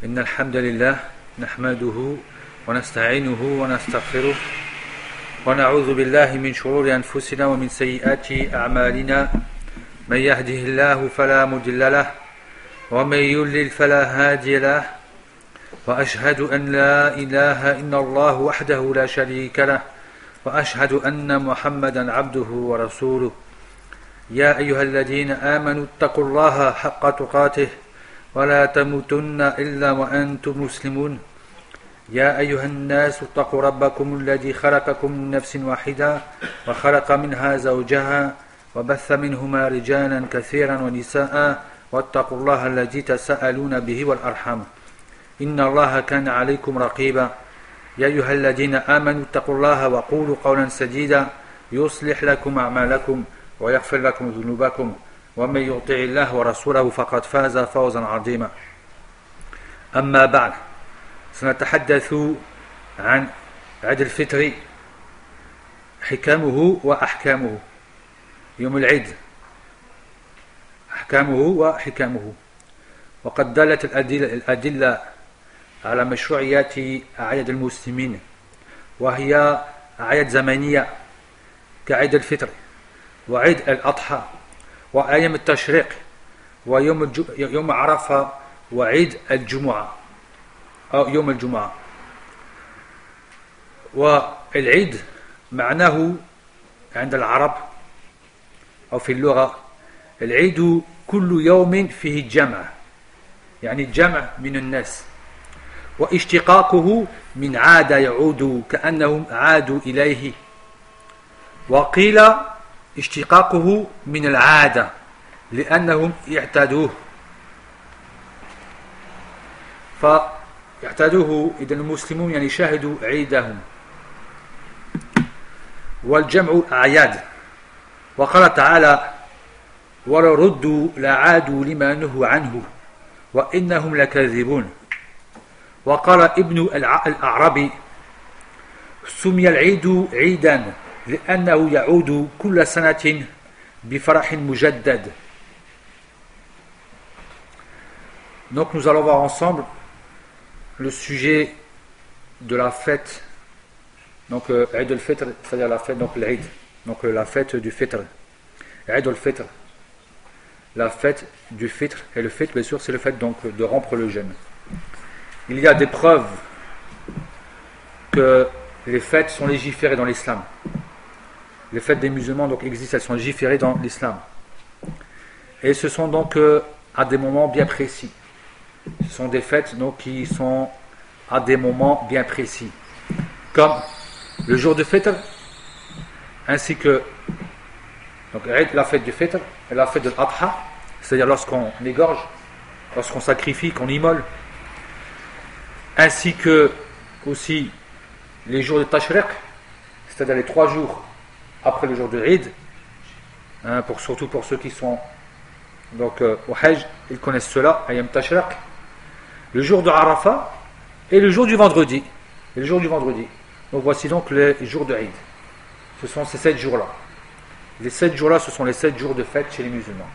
إن الحمد لله نحمده ونستعينه ونستغفره ونعوذ بالله من شرور أنفسنا ومن سيئات أعمالنا من يهده الله فلا مضل له ومن يضلل فلا هادي له وأشهد أن لا إله إلا الله وحده لا شريك له وأشهد أن محمدا عبده ورسوله يا أيها الذين آمنوا اتقوا الله حق تقاته ولا تموتن إلا وأنتم مسلمون يا أيها الناس اتقوا ربكم الذي خلقكم من نفس واحدة وخلق منها زوجها وبث منهما رجالا كثيرا ونساء واتقوا الله الذي تساءلون به والأرحام إن الله كان عليكم رقيبا يا أيها الذين آمنوا اتقوا الله وقولوا قولا سديدا يصلح لكم أعمالكم ويغفر لكم ذنوبكم ومن يطع الله ورسوله فقد فاز فوزا عظيما أما بعد سنتحدث عن عيد الفطر حكمه وأحكامه يوم العيد أحكامه وحكمه وقد دلت الأدلة على مشروعية أعياد المسلمين وهي أعياد زمنية كعيد الفطر وعيد الأضحى وأيام التشريق ويوم عرفة وعيد الجمعة أو يوم الجمعة. والعيد معناه عند العرب أو في اللغة العيد كل يوم فيه جمع، يعني جمع من الناس، واشتقاقه من عاد يعود كأنهم عادوا إليه، وقيل اشتقاقه من العادة لأنهم اعتادوه فاعتادوه إذن المسلمون يعني شاهدوا عيدهم. والجمع أعياد، وقال تعالى ولو ردوا لعادوا لما نهوا عنه وإنهم لكاذبون. وقال ابن الأعرابي سمي العيد عيدا لأنه يعود كل سنة بفرح مجدد. Donc nous allons voir ensemble le sujet de la fête, donc Eid al-Fitr, c'est-à-dire la fête, donc l'Eid, donc la fête du Fitr, Eid al-Fitr, la fête du Fitr, et le Fitr bien sûr c'est le fait donc de rompre le jeûne. Il y a des preuves que les fêtes sont légiférées dans l'islam. Les fêtes des musulmans donc existent, elles sont légiférées dans l'islam. Et ce sont donc à des moments bien précis. Ce sont des fêtes donc qui sont à des moments bien précis. Comme le jour de Fitr, ainsi que donc, la fête du Fitr et la fête de l'Adha, c'est-à-dire lorsqu'on égorge, lorsqu'on sacrifie, qu'on immole, ainsi que aussi les jours de Tashriq, c'est-à-dire les 3 jours après le jour de Eid, surtout pour ceux qui sont donc au Hajj, ils connaissent cela, Ayam Tashriq, le jour de Arafat et le jour du vendredi. Donc voici donc les jours de Eid. Ce sont ces 7 jours-là. Les 7 jours-là, ce sont les 7 jours de fête chez les musulmans.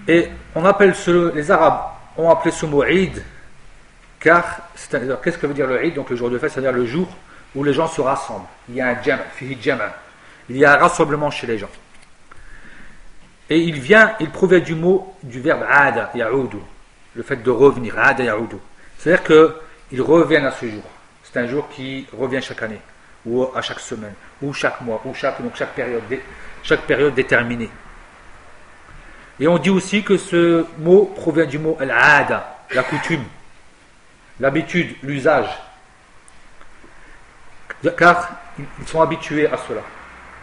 Et on appelle les Arabes ont appelé ce mot Eid, car qu'est-ce que veut dire le Eid? Donc le jour de fête, c'est-à-dire le jour où les gens se rassemblent. Il y a un jam', fihi jam'. Il y a un rassemblement chez les gens. Et il provient du verbe ada ya'udu, le fait de revenir, ada ya'udu. C'est-à-dire qu'ils reviennent à ce jour. C'est un jour qui revient chaque année, ou à chaque semaine, ou chaque mois, ou chaque période déterminée. Et on dit aussi que ce mot provient du mot al-ada, la coutume, l'habitude, l'usage. Car ils sont habitués à cela.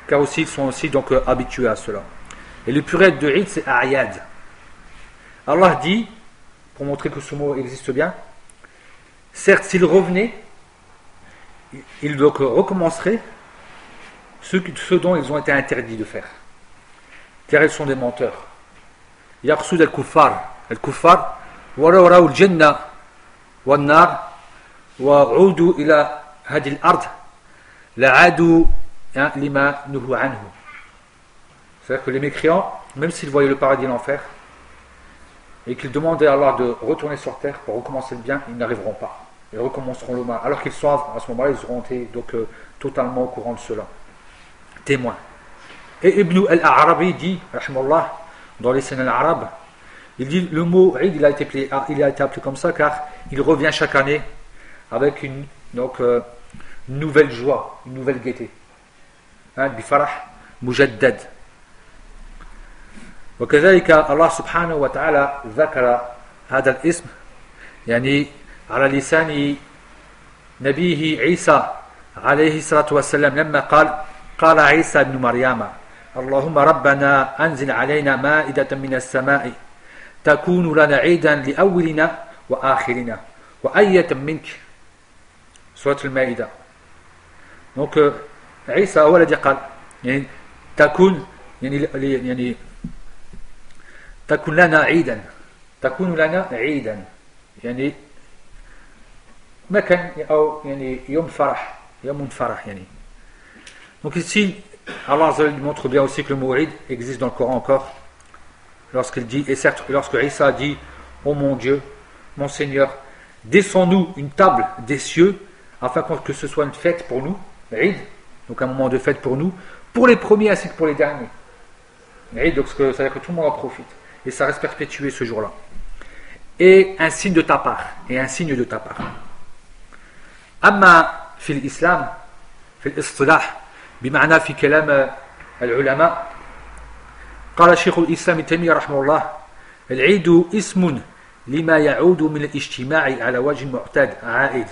Car aussi ils sont aussi donc habitués à cela. Et le pluriel de Eid c'est A'yad. Allah dit, pour montrer que ce mot existe bien, certes s'ils revenaient, ils donc recommenceraient ce dont ils ont été interdits de faire. Car ils sont des menteurs. Yaqsud al-kuffar. Al-kuffar, walaw raw al-jannah wal-nar wa 'udu ila hadi al-ard la'adu lima nuhu anhu. C'est-à-dire que les mécréants, même s'ils voyaient le paradis et l'enfer, et qu'ils demandaient à Allah de retourner sur terre pour recommencer le bien, ils n'arriveront pas. Ils recommenceront le mal. Alors qu'ils savent, à ce moment-là, ils auront été donc, totalement au courant de cela. Témoins. Et Ibn al-Arabi dit, rahimahullah, dans les scènes arabes, il dit le mot Eid, il a été appelé comme ça car il revient chaque année avec une nouvelle joie, une nouvelle gaieté. Bifarah mujaddad. وكذلك الله سبحانه وتعالى ذكر هذا الاسم يعني على لسان نبيه عيسى عليه الصلاة والسلام لما قال عيسى بن مريم اللهم ربنا أنزل علينا مائدة من السماء تكون لنا عيدا لأولنا وآخرنا وآية منك سورة المائدة. Donc عيسى هو الذي قال يعني تكون تكون لنا عيدا يعني مكان أو يعني يوم فرح يعني. Donc ici Allah montre bien aussi que le mot Eid existe dans le Coran encore lorsqu'il dit, et certes lorsque Isa dit ô mon Dieu, mon Seigneur, descends-nous une table des cieux afin que ce soit une fête pour nous, Eid, donc un moment de fête pour nous, pour les premiers ainsi que pour les derniers. Eid, donc ça veut dire que tout le monde en profite et ça reste perpétué ce jour-là. Et un signe de ta part, أما في الإسلام في الاصطلاح بمعنى في كلام العلماء قال شيخ الإسلام ابن تيمية رحمه الله العيد اسم لما يعود من الاجتماع على وجه معتاد عائد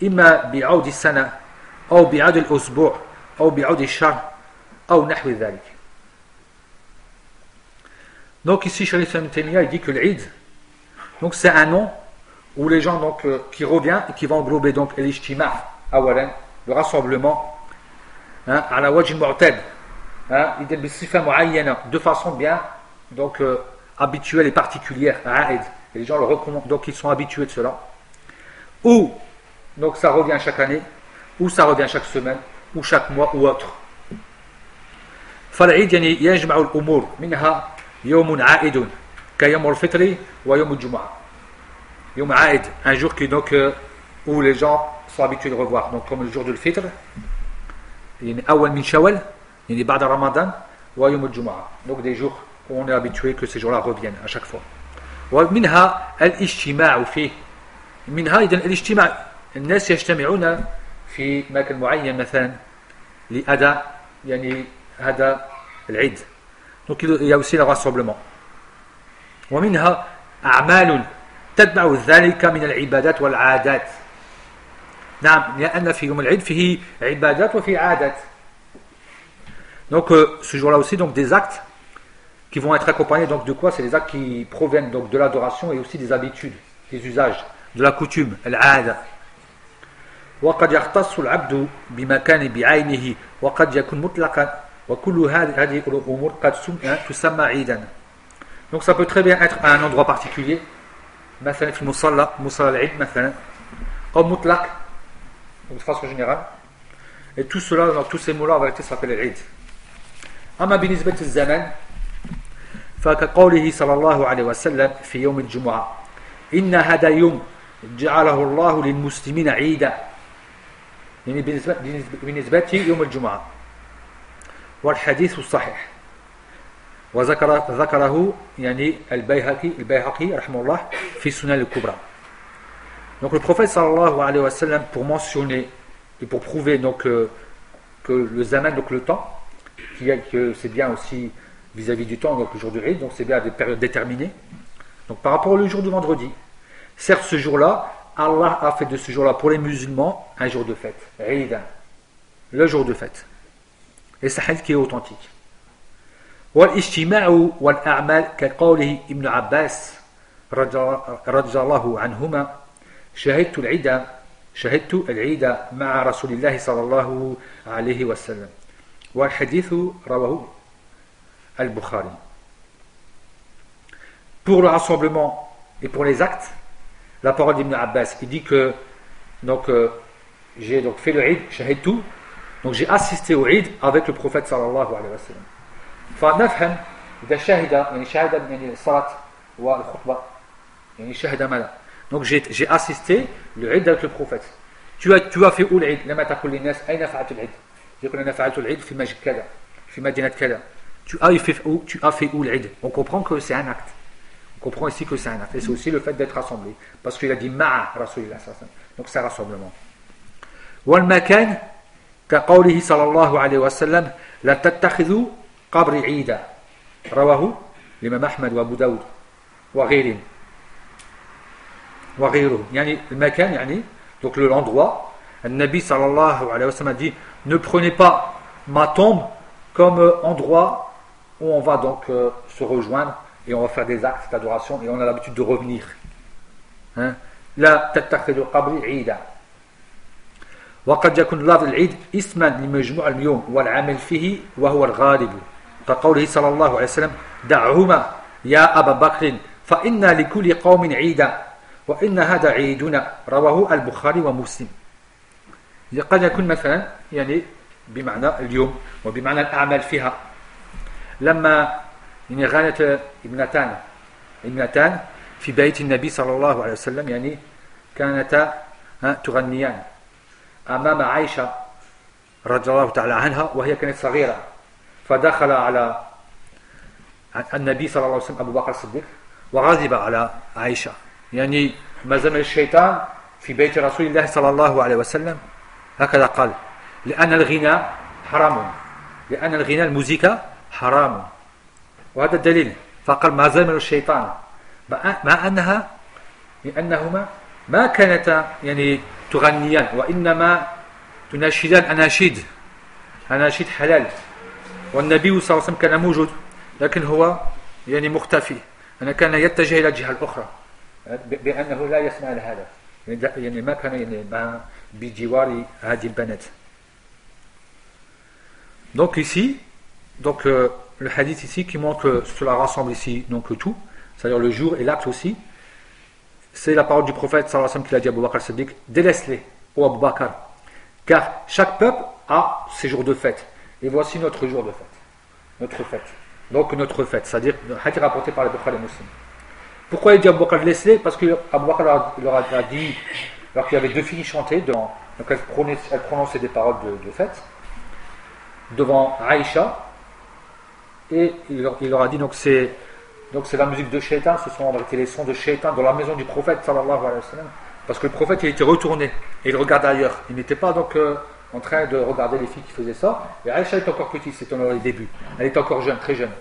إما بعود السنة أو بعود الأسبوع أو بعود الشهر أو نحو ذلك. Donc ici Cheikh al-Islam ibn Taymiyyah il dit que l'Eid, donc c'est un nom où les gens donc qui revient et qui va englober donc l'ijtima awalan, le rassemblement à la wajh mu'tad, idem bi sifa muayyana, de façon bien donc habituelle et particulière, a'id, et les gens le recommandent, donc ils sont habitués de cela, ou donc ça revient chaque année, ou ça revient chaque semaine, ou chaque mois ou autre. فالعيد يعني يجمع الأمور منها يوم عائد كيوم الفطر ويوم الجمعة. يوم عائد, un jour qui donc où les gens sont habitués de revoir, donc comme le jour de l'Fitr, يعني أول من شوال يعني بعد رمضان ويوم الجمعة, donc des jours où on est habitué que ces jours-là reviennent à chaque fois. ومنها الاجتماع فيه, منها إذن الاجتماع الناس يجتمعون في مكان معين مثلا لأداء يعني هذا العيد, donc il y a aussi le rassemblement. ومنها أعمال تتبع ذلك من العبادات والعادات. نعم لأن في يوم العيد فيه عبادات وفيه عادات. Donc ce jour-là aussi donc des actes qui vont être accompagnés donc de quoi? C'est des actes qui proviennent donc de l'adoration et aussi des habitudes, des usages, de la coutume, العادة. وقد يختص العبد بمكان بعينه وقد يكون مطلقا وكل هذه الأمور قد تسمى عيدا. Donc ça peut très bien être à un endroit particulier, مثلا في المصلى مصلى العيد مثلا, أو مطلق de façon générale, et tout cela, donc tous ces mots-là en vérité s'appellent العيد. أما بالنسبة للزمان فكقوله صلى الله عليه وسلم في يوم الجمعة إن هذا يوم جعله الله للمسلمين عيدا, يعني بالنسبة يوم الجمعة, والحديث الصحيح وذكره يعني البيهقي رحمه الله في سنن الكبرى. Donc le prophète sallallahu alayhi wa sallam, pour mentionner et pour prouver donc que le zaman, donc le temps, que c'est bien aussi vis-à-vis du temps, donc le jour du Eid, donc c'est bien à des périodes déterminées. Donc par rapport au jour du vendredi, certes ce jour-là, Allah a fait de ce jour-là pour les musulmans un jour de fête, Eidan, le jour de fête. Et c'est un hadith qui est authentique. والاجتماع والأعمال كقوله ابن عباس رضي الله عنهما شهدت العيد مع رسول الله صلى الله عليه وسلم, والحديث رواه البخاري. Pour le rassemblement et pour les actes, la parole d'Ibn Abbas, il dit que donc j'ai donc fait le Eid, shahidtu, donc j'ai assisté au Eid avec le prophète sallallahu alayhi wa sallam. فنفهم إذا شهد يعني الصلاة والخطبة يعني شهد ماذا donc j'ai assisté le Eid avec le prophète tu as fait où l'Eid لما تقول للناس أين فعلت العيد يقول أنا فعلت العيد في مسجد كذا في مدينة كذا tu as fait où l'Eid on comprend que c'est un acte on comprend ici que c'est un acte et c'est aussi le fait d'être rassemblé parce qu'il a dit ma'a Rasulillah donc c'est un rassemblement والمكان كقوله صلى الله عليه وسلم لا تتخذوا قبر عيدا رواه الإمام أحمد وأبو داود وغيرهم يعني المكان يعني donc l'endroit le Nabi sallallahu alayhi wa sallam dit ne prenez pas ma tombe comme endroit où on va donc se rejoindre et on va faire des actes d'adoration et on a l'habitude de revenir لا تتخذوا قبري عيدا وقد يكون لفظ العيد اسما لمجموع اليوم والعمل فيه وهو الغالب كقوله صلى الله عليه وسلم دعهما يا أبا بكر فإن لكل قوم عيدا وإن هذا عيدنا رواه البخاري ومسلم قد يكون مثلا يعني بمعنى اليوم وبمعنى الأعمال فيها لما يعني غانت ابنتان في بيت النبي صلى الله عليه وسلم يعني كانتا تغنيان أمام عائشة رضي الله تعالى عنها وهي كانت صغيرة فدخل على النبي صلى الله عليه وسلم أبو بكر الصديق وغضب على عائشة يعني ما زمن الشيطان في بيت رسول الله صلى الله عليه وسلم هكذا قال لأن الغناء حرام لأن الغناء الموسيقى حرام وهذا الدليل فقال ما زمن الشيطان مع أنها لأنهما ما كانتا يعني تغنيان وإنما تناشدان أناشيد حلال والنبي صلى الله عليه وسلم كان موجود لكن هو يعني مختفي أنا كان يتجه إلى الجهة الأخرى بأنه لا يسمع لهذا يعني ما كان يعني بجوار هذه البنات donc ici donc le hadith ici qui montre que cela rassemble ici donc tout c'est-à-dire le jour et l'acte aussi c'est la parole du prophète sallallahu alayhi wa sallam qu'il a dit à Abu Bakr al-Siddiq délaisse-les ô Abu Bakr car chaque peuple a ses jours de fête et voici notre jour de fête notre fête c'est-à-dire le hadith rapporté par le Bukhari et Muslim. Pourquoi il dit Abu Bakr laisse-les parce que Abu Bakr leur a dit alors qu'il y avait deux filles qui chantaient donc elles prononçaient des paroles de fête devant Aïcha et il leur a dit donc c'est la musique de Shaitan, ce sont en vérité les sons de Shaitan dans la maison du prophète sallallahu alayhi wa sallam parce que le prophète il était retourné et il regardait ailleurs, il n'était pas donc en train de regarder les filles qui faisaient ça et Aïcha était encore petite, c'était dans les débuts elle était encore jeune, très jeune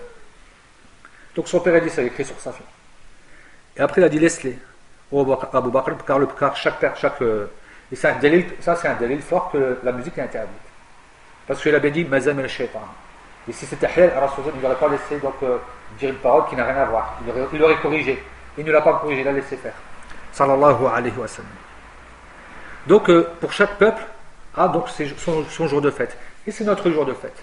donc son père a dit ça, il a écrit sur sa fille et après il a dit laisse-les Abu Bakr car chaque et c'est un délit fort que la musique est interdite parce qu'il avait dit mazam al-shaytan et si c'était halal Rasulullah il n'aurait pas laissé donc dire une parole qui n'a rien à voir il aurait corrigé il ne l'a pas corrigé, il l'a laissé faire sallallahu alayhi wa sallam donc pour chaque peuple a donc son jour de fête et c'est notre jour de fête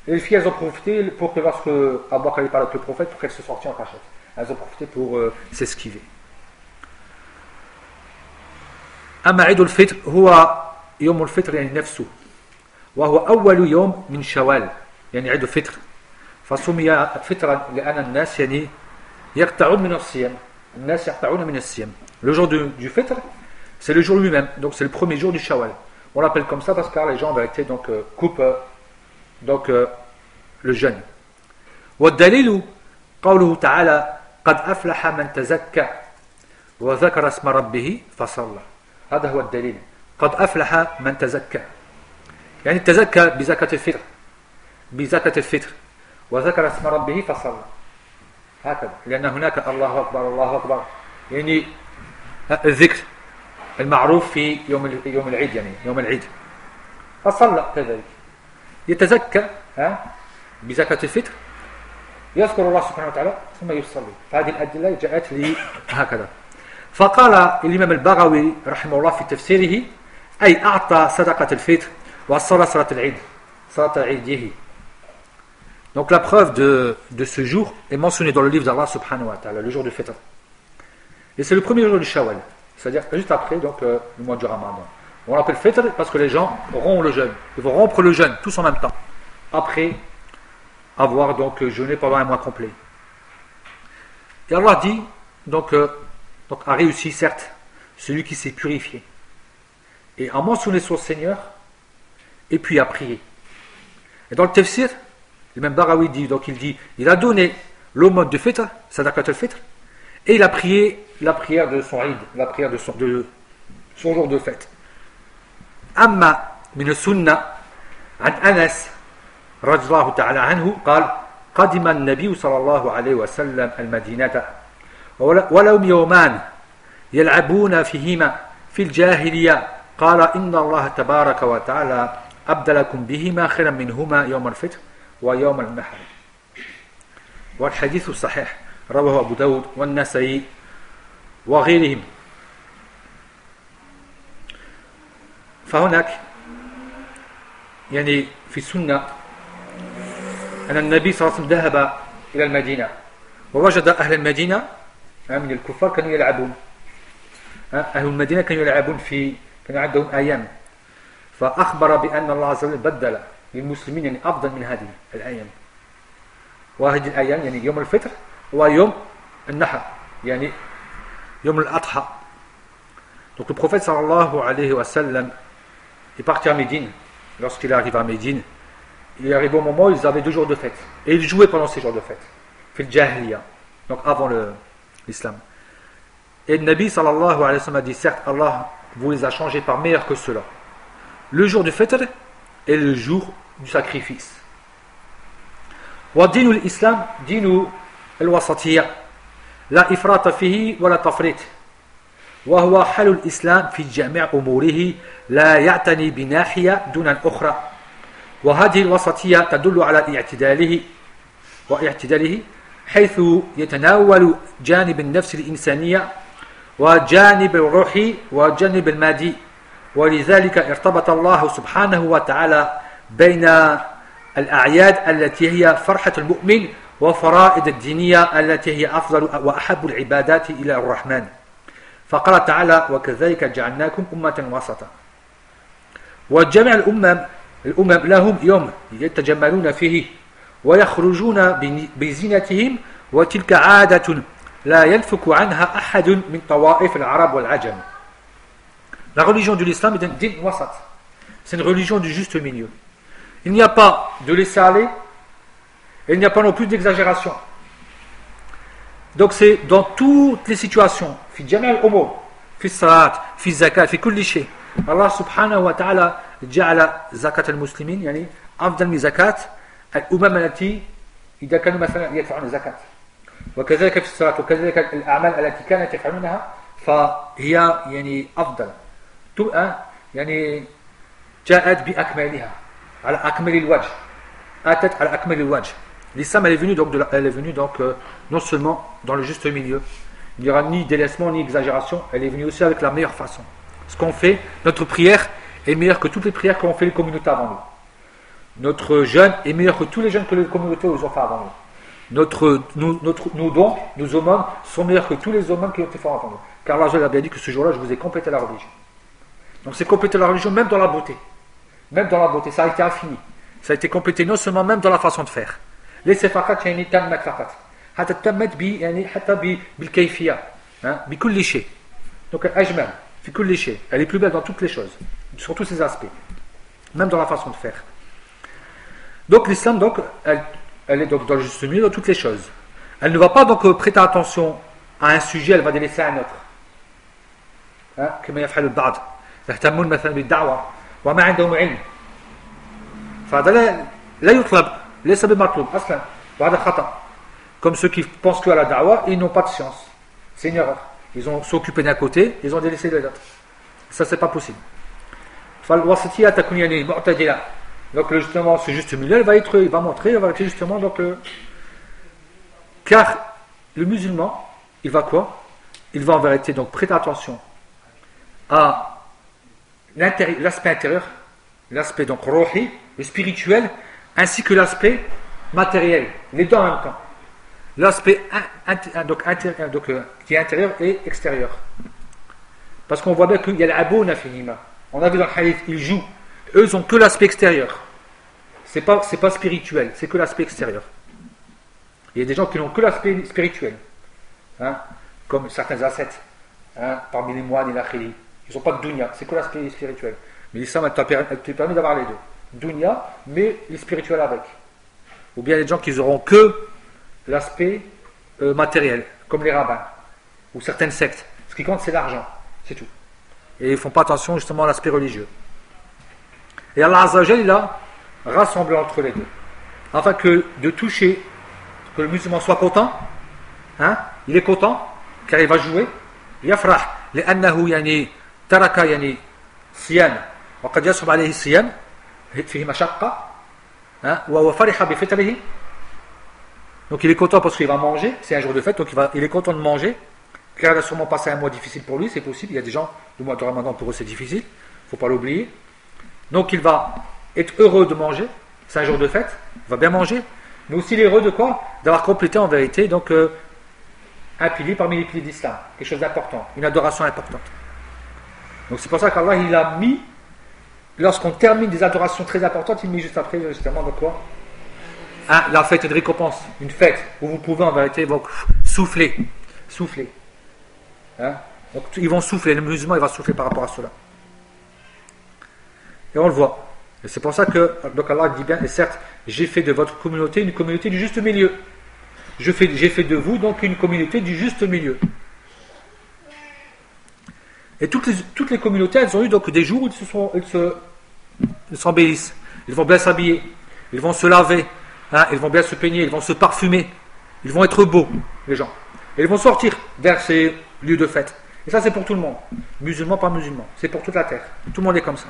et les filles elles ont profité pour que lorsque Abu Bakr parlait avec le prophète pour qu'elles se sortent en cachette elles ont profité pour s'esquiver. أما عيد الفطر هو يوم الفطر يعني نفسه وهو أول يوم من شوال يعني عيد الفطر فسمي فطرا لأن الناس يعني يقطعون من الصيام الناس يقطعون من الصيام le jour du fitr c'est le jour lui-même donc c'est le premier jour du shawal on l'appelle comme ça parce que les gens en vérité donc coupent donc le jeûne والدليل قوله تعالى قد أفلح من تزكى وذكر اسم ربه فصلى هذا هو الدليل قد أفلح من تزكى يعني تزكى بزكاة الفطر وذكر اسم ربه فصلى هكذا لأن هناك الله أكبر يعني الذكر المعروف في يوم العيد يعني يوم العيد فصلى كذلك يتزكى بزكاة الفطر يذكر الله سبحانه وتعالى ثم يصلي فهذه الأدلة جاءت لي هكذا فقال الإمام البغوي رحمه الله في تفسيره أي أعطى صدقة الفطر وصلى صلاة العيد صلاة عيده. Donc la preuve de ce jour est mentionnée dans le livre d'Allah subhanahu wa ta'ala, le jour du fitr. Et c'est le premier jour du Shawwal, c'est-à-dire juste après donc, le mois du Ramadan. On l'appelle fitr parce que les gens rompent le jeûne. Ils vont rompre le jeûne tous en même temps, après avoir donc jeûné pendant un mois complet. Et Allah dit, donc a réussi, certes, celui qui s'est purifié et a mentionné son Seigneur et puis a prié. Et dans le tafsir, le même Barawi dit, donc il a donné l'aumône de fitr, sadaqat al-fitr, et il a prié la prière de son Eid, la prière de son jour de fête. Amma min as-sunnah an Anas radhiyallahu ta'ala anhu قال قدم النبي صلى الله عليه وسلم المدينة ولهم يومان يلعبون فيهما في الجاهلية قال إن الله تبارك وتعالى أبدلكم بهما خيرا منهما يوم الفطر ويوم النحر. والحديث صحيح رواه أبو داود والنسائي وغيرهم. فهناك يعني في السنة أن النبي صلى الله عليه وسلم ذهب إلى المدينة ووجد أهل المدينة من الكفار كانوا يلعبون. أهل المدينة كانوا يلعبون كانوا عندهم أيام، فأخبر بأن الله عز وجل بدل للمسلمين يعني أفضل من هذه الأيام. وهذه الأيام يعني يوم الفطر ويوم النحر يعني يوم الأضحى. Donc le prophète sallallahu alayhi wa sallam est parti à Médine. Lorsqu'il arrive à Médine, il arrive au moment où ils avaient 2 jours de fête. Et ils jouaient pendant ces jours de fête. Fil Jahiliya, donc avant l'islam. Et le Nabi sallallahu alayhi wa sallam a dit, certes, Allah vous les a changés par meilleurs que cela. Le jour du fitr et le jour du sacrifice. Wa dinu l'islam, dinu al-wasatiyya. La ifrata fihi wa la tafrit. وهو حال الإسلام في جميع أموره لا يعتني بناحية دون الأخرى وهذه الوسطية تدل على اعتداله حيث يتناول جانب النفس الإنسانية وجانب الروح وجانب المادي ولذلك ارتبط الله سبحانه وتعالى بين الأعياد التي هي فرحة المؤمن وفرائض الدينية التي هي أفضل وأحب العبادات إلى الرحمن. فقال تعالى وكذلك جعلناكم أمة وسطا. وجميع الأمم لهم يوم يتجملون فيه ويخرجون بزينتهم وتلك عادة لا ينفك عنها أحد من طوائف العرب والعجم. La religion de l'islam est un din wasat. C'est une religion du juste milieu. Il n'y a pas de laisser aller et il n'y a pas non plus d'exagération. Donc c'est dans toutes les situations, في جميع الأمور، في الصلاة، في الزكاة، في كل شيء. الله سبحانه وتعالى جعل زكاة المسلمين يعني أفضل من زكاة الأمم التي إذا كانوا مثلا يدفعون الزكاة. وكذلك في الصلاة وكذلك الأعمال التي كانت يفعلونها فهي يعني أفضل. يعني جاءت بأكملها على أكمل الوجه. أتت على أكمل الوجه. L'islam elle est venue donc non seulement dans le juste milieu, il n'y aura ni délaissement ni exagération, elle est venue aussi avec la meilleure façon. Ce qu'on fait, notre prière est meilleure que toutes les prières qu'ont fait les communautés avant nous. Notre jeûne est meilleur que tous les jeûnes que les communautés ont fait avant nous. Nos dons, nos aumônes sont meilleurs que tous les aumônes qui ont été faits avant nous. Car Allah a bien dit que ce jour-là, je vous ai complété la religion. Donc c'est compléter la religion même dans la beauté. Même dans la beauté, ça a été infini. Ça a été complété non seulement même dans la façon de faire. ليس فقط يعني تمت فقط حتى تمت يعني حتى بالكيفية بكل شيء. Donc أجمل في كل شيء. Elle est plus belle dans toutes les choses, sur tous ses aspects, même dans la façon de faire. Donc l'islam donc elle est donc dans le juste milieu dans toutes les choses. Elle ne va pas donc prêter attention à un sujet, elle va délaisser un autre. كما يفعل البعض يهتمون مثلا بالدعوة وما عندهم علم. فهذا لا يطلب. ليس بمطلوب اصلا وهذا خطا. Comme ceux qui pensent que à la da'wah ils n'ont pas de science, c'est une erreur. Ils ont s'occupé d'un côté, ils ont délaissé de l'autre. Ça c'est pas possible. فالوسطية تكون يعني معتدلة. Donc justement ce juste milieu il va montrer justement donc car le musulman il va quoi? Il va en vérité donc prêter attention à l'aspect intérieur, l'aspect donc ruhi, le spirituel, ainsi que l'aspect matériel, les deux en même temps. L'aspect qui est intérieur et extérieur. Parce qu'on voit bien qu'il y a l'abona finima. On a vu dans le hadith, ils jouent. Eux, ils n'ont que l'aspect extérieur. C'est pas spirituel, c'est que l'aspect extérieur. Il y a des gens qui n'ont que l'aspect spirituel. hein, comme certains ascètes, hein, parmi les moines et l'akhiri. Ils n'ont pas de dunya, c'est que l'aspect spirituel. Mais l'islam elle te permet d'avoir les deux. Dunya, mais les spirituels avec. Ou bien les gens qui n'auront que l'aspect matériel, comme les rabbins, ou certaines sectes. Ce qui compte, c'est l'argent, c'est tout. Et ils ne font pas attention justement à l'aspect religieux. Et Allah Azza wa Jalla, il a rassemblé entre les deux. Afin que de toucher, que le musulman soit content, hein, il est content, car il va jouer. Yafrah, لأنه يعني ترك يعني صيام وقد يصعب عليه الصيام فيه مشقة وهو فرح بفطره. Donc il est content parce qu'il va manger, c'est un jour de fête, donc il est content de manger, car il a sûrement passé un mois difficile pour lui, c'est possible, il y a des gens, le mois de Ramadan pour eux c'est difficile, il ne faut pas l'oublier. Donc il va être heureux de manger, c'est un jour de fête, il va bien manger, mais aussi il est heureux de quoi? D'avoir complété en vérité donc un pilier parmi les piliers d'islam, quelque chose d'important, une adoration importante. Donc c'est pour ça qu'Allah il a mis, lorsqu'on termine des adorations très importantes, il met juste après justement de quoi? La fête de récompense, une fête où vous pouvez en vérité donc, souffler. Hein? Donc ils vont souffler, le musulman il va souffler par rapport à cela. Et on le voit. Et c'est pour ça que donc Allah dit bien, et certes, j'ai fait de votre communauté une communauté du juste milieu. J'ai fait de vous donc une communauté du juste milieu. Et toutes les communautés, elles ont eu donc des jours où ils s'embellissent. Ils vont bien s'habiller, ils vont se laver, hein, ils vont bien se peigner, ils vont se parfumer, ils vont être beaux, les gens. Et ils vont sortir vers ces lieux de fête. Et ça, c'est pour tout le monde. Musulman, pas musulman. C'est pour toute la terre. Tout le monde est comme ça.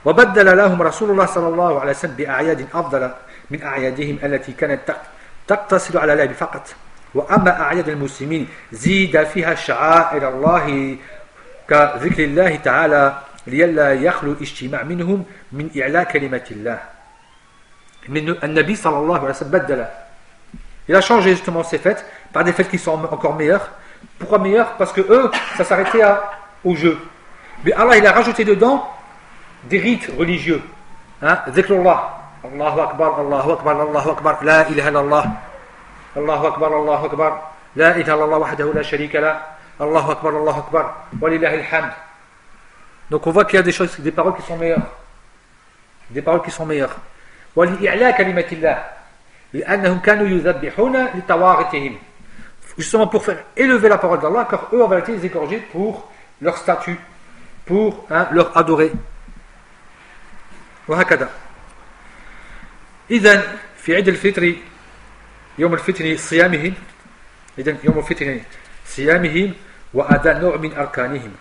وبدل لهم رسول الله صلى الله عليه وسلم بأعياد أفضل من أعيادهم التي كانت تقتصر على اللعب فقط وأما أعياد المسلمين زيد فيها شعائر الله كذكر الله تعالى لئلا يخلو اجتماع منهم من إعلاء كلمة الله. النبي صلى الله عليه وسلم بدل. Il a changé justement ces fêtes par des fêtes qui sont encore meilleures. Pourquoi meilleures? Parce que eux, ça s'arrêtait au jeu. Mais Allah, il a rajouté dedans des rites religieux. Dhikrullah. Allahu Akbar, Allahu Akbar, Allahu Akbar, La ilaha illallah. Allahu Akbar, Allahu Akbar, La ilaha illallah wahdahu la sharika la. Allahu Akbar, Allahu Akbar, Walillahi alhamd. Donc on voit qu'il y a des paroles qui sont meilleures. Des paroles qui sont meilleures. وَلِإِعْلَى كَلِمَةِ اللَّهِ لِأَنَّهُمْ كَانُوا يُذَبِّحُونَ لِتَوَاغِتِهِمْ. Justement pour faire élever la parole d'Allah, car eux en vérité ils égorgeaient pour leur statut, pour leur adorer. وهكذا. إذن في عيد الفطر يوم الفطر صيامهم إذن يوم الفطر صيامهم وأداء نوع من أركانهم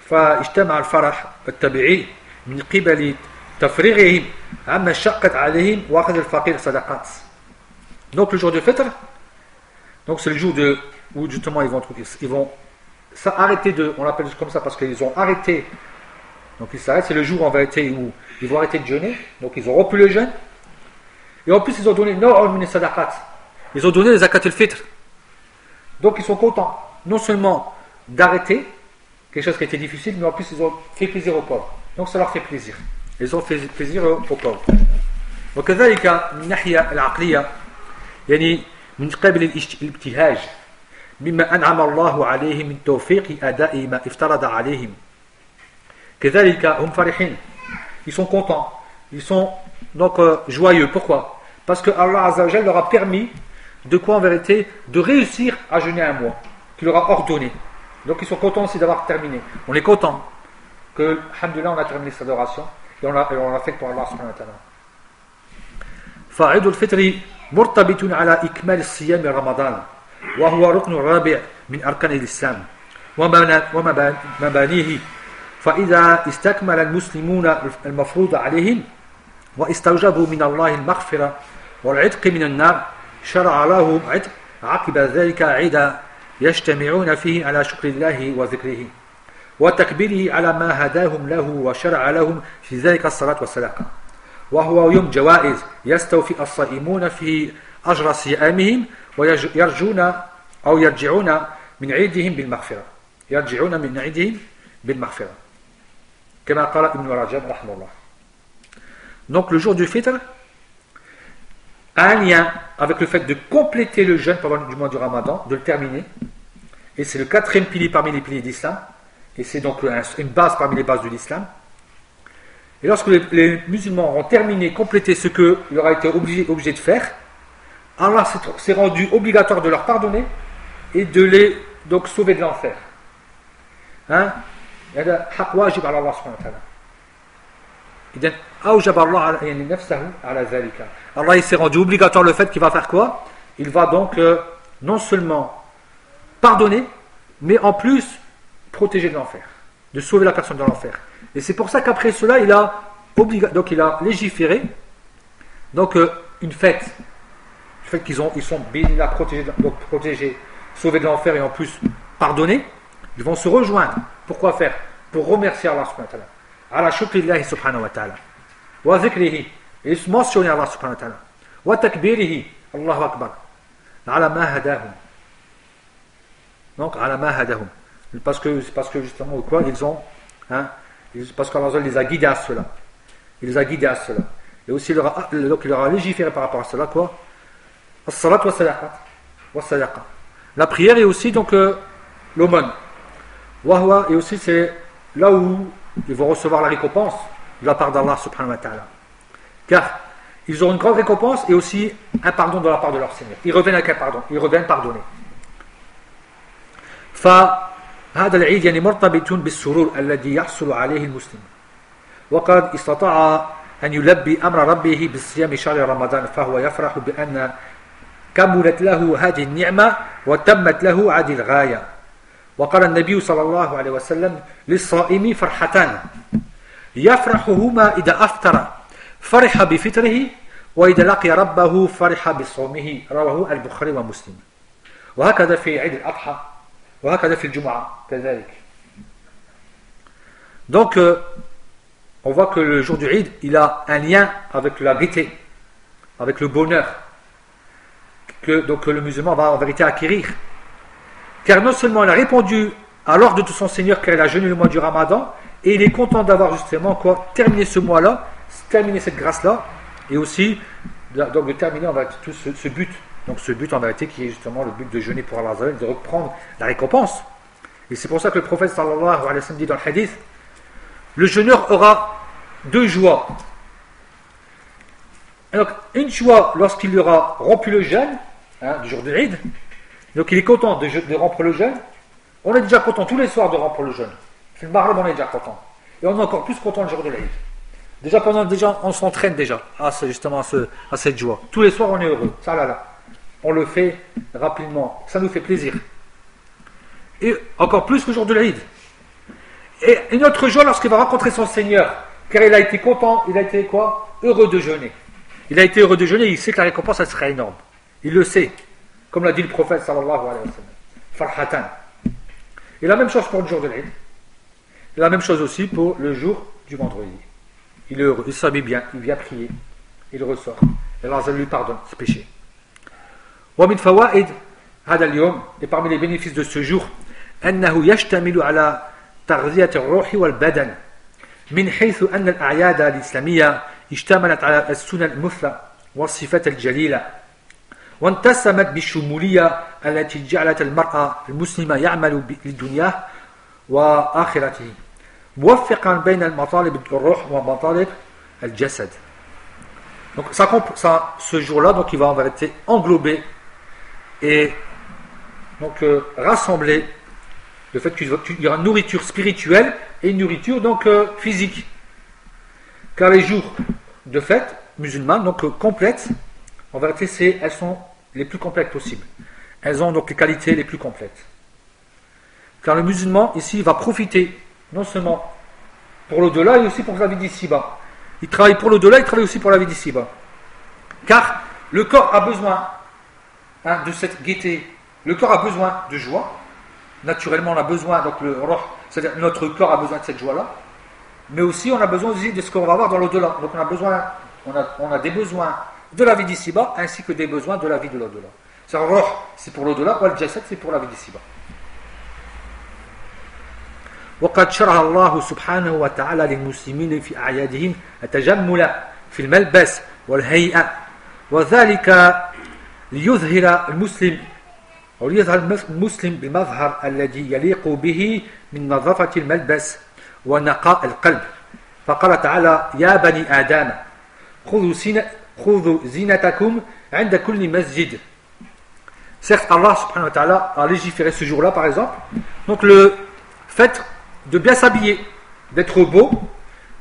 فاجتمع الفرح الطبيعي من قبل تفريغهم عما شقت عليهم وأخذ الفقير صدقات. Donc le jour de fitr, donc c'est le jour où justement ils vont s'arrêter on l'appelle comme ça parce qu'ils ont arrêté. Donc ils s'arrêtent, c'est le jour en vérité où ils vont arrêter de jeûner, donc ils ont rompu le jeûne. Et en plus ils ont donné ils ont donné les zakat al-fitr. Donc ils sont contents, non seulement d'arrêter quelque chose qui était difficile, mais en plus ils ont fait plaisir aux pauvres. Donc ça leur fait plaisir. Ils ont fait plaisir aux pauvres. وكذلك من الناحية العقلية يعني من قبل الابتهاج مما أنعم الله عليهم من توفيق أداء ما افترض عليهم. كذلك هم فرحين. Ils sont contents. Ils sont donc joyeux. Pourquoi? Parce que Allah Azza wa Jalla leur a permis de quoi en vérité? De réussir à jeûner un mois, qu'il leur a ordonné. Donc ils sont contents aussi d'avoir terminé. On est content que, alhamdoulilah, on a terminé cette adoration et on l'a fait pour Allah subhanahu wa ta'ala. فعيد الفطر مرتبط على إكمال الصيام رمضان وهو ركن الرابع من أركان الإسلام ومبانيه فإذا استكمل المسلمون المفروض عليهم واستوجبوا من الله المغفرة والعتق من النار شرع لهم عتق عقب ذلك عيدا يجتمعون فيه على شكر الله وذكره وتكبيره على ما هداهم له وشرع لهم في ذلك الصلاة والصدقة وهو يوم جوائز يستوفي الصائمون في أجر صيامهم ويرجون أو يرجعون من عيدهم بالمغفرة كما قال ابن رجب رحمه الله. Donc le jour du fitr, a un lien avec le fait de compléter le jeûne pendant du mois du Ramadan, de le terminer. Et c'est le quatrième pilier parmi les piliers d'Islam. Et c'est donc une base parmi les bases de l'Islam. Et lorsque les musulmans auront terminé, complété ce qu'il leur a été obligé de faire, Allah s'est rendu obligatoire de leur pardonner et de les donc sauver de l'enfer. Hein? Allah il s'est rendu obligatoire le fait qu'il va faire quoi? Il va donc non seulement pardonner, mais en plus protéger de l'enfer, de sauver la personne de l'enfer. Et c'est pour ça qu'après cela, il a légiféré donc une fête. Le fait qu'ils sont bien protégés, sauvés de l'enfer et en plus pardonnés, ils vont se rejoindre. Pourquoi faire? Pour remercier Allah subhanahu wa ta'ala. Ala shukrillahi subhanahu wa ta'ala. Wa zikrihi. Et mentionner Allah subhanahu wa ta'ala. Wa takbirihi. Allahu akbar. Ala ma hadahum. Donc, ala ma hadahum. Parce que justement, quoi, ils ont, parce qu'Allah les a guidés à cela. Il les a guidés à cela. Et aussi, il leur a légiféré par rapport à cela, quoi. As-salat wa sadaqa. La prière et aussi, donc, l'aumône. Wahwa, et aussi, c'est là où ils vont recevoir la récompense de la part d'Allah subhanahu wa ta'ala. Car ils auront une grande récompense et aussi un pardon de la part de leur Seigneur. Ils reviennent avec un pardon. Ils reviennent pardonner. هذا العيد يعني مرتبط بالسرور الذي يحصل عليه المسلم وقد استطاع أن يلبي أمر ربه بالصيام شهر رمضان فهو يفرح بأن كملت له هذه النعمة وتمت له هذه الغاية وقال النبي صلى الله عليه وسلم للصائم فرحتان يفرحهما إذا أفطر فرح بفطره وإذا لقي ربه فرح بصومه رواه البخاري ومسلم وهكذا في عيد الأضحى وهكذا في الجمعة كذلك. Donc on voit que le jour du Eid il a un lien avec la gaieté, avec le bonheur que donc le musulman va en vérité acquérir, car non seulement il a répondu à l'ordre de son Seigneur car il a jeûné le mois du Ramadan et il est content d'avoir justement terminé ce mois-là, terminé cette grâce-là et aussi donc de terminer en vérité tout ce but. Donc ce but en vérité qui est justement le but de jeûner pour Allah, de reprendre la récompense. Et c'est pour ça que le prophète sallallahu alayhi wa sallam dit dans le hadith, le jeûneur aura deux joies. Donc une joie lorsqu'il aura rompu le jeûne, du jour de l'Eid, donc il est content de rompre le jeûne. On est déjà content tous les soirs de rompre le jeûne. Le Maghreb on est déjà content. Et on est encore plus content le jour de l'Eid. Déjà on s'entraîne déjà à cette joie. Tous les soirs on est heureux. Ça là. On le fait rapidement, ça nous fait plaisir. Et encore plus que le jour de l'Eid. Et une autre joie lorsqu'il va rencontrer son Seigneur, car il a été content, il a été quoi? Heureux de jeûner. Il a été heureux de jeûner, il sait que la récompense elle sera énorme. Il le sait, comme l'a dit le prophète sallallahu alayhi wa sallam. Farhatan. Et la même chose pour le jour de l'Eid. Et la même chose aussi pour le jour du vendredi. Il est heureux, il s'habille bien, il vient prier, il ressort. Et Allah lui pardonne ses péchés. ومن فوائد هذا اليوم et parmi les bénéfices de ce jour أنه يشتمل على تغذية الروح والبدن من حيث أن الأعياد الإسلامية اشتملت على السنن المثلى والصفات الجليلة وانتسمت بالشمولية التي جعلت المرأة المسلمة يعمل لدنياه وآخرته موفقا بين المطالب الروح ومطالب الجسد. Donc ce jour-là, donc il va en vérité englober et donc rassembler le fait qu'il y aura une nourriture spirituelle et une nourriture donc physique. Car les jours de fête musulmanes donc complètes, en vérité elles sont les plus complètes possibles. Elles ont donc les qualités les plus complètes. Car le musulman ici va profiter non seulement pour l'au-delà et aussi pour la vie d'ici-bas. Il travaille pour l'au-delà, il travaille aussi pour la vie d'ici-bas. Car le corps a besoin de cette gaieté. Le corps a besoin de joie. Naturellement, on a besoin, donc le roh, c'est-à-dire notre corps a besoin de cette joie-là. Mais aussi, on a besoin aussi de ce qu'on va avoir dans l'au-delà. Donc, on a des besoins de la vie d'ici-bas ainsi que des besoins de la vie de l'au-delà. C'est le roh, c'est pour l'au-delà, ou le jasad, c'est pour la vie d'ici-bas. وقد شرع الله سبحانه وتعالى للمسلمين في أعيادهم التجمل في الملبس والهيئة وذلك ليظهر المسلم أو ليظهر المسلم بالمظهر الذي يليق به من نظافة الملبس ونقاء القلب. فقال تعالى يا بني آدم خذوا زينتكم عند كل مسجد. Certes, Allah subhanahu wa ta'ala a légiféré ce jour-là, par exemple. Donc, le fait de bien s'habiller, d'être beau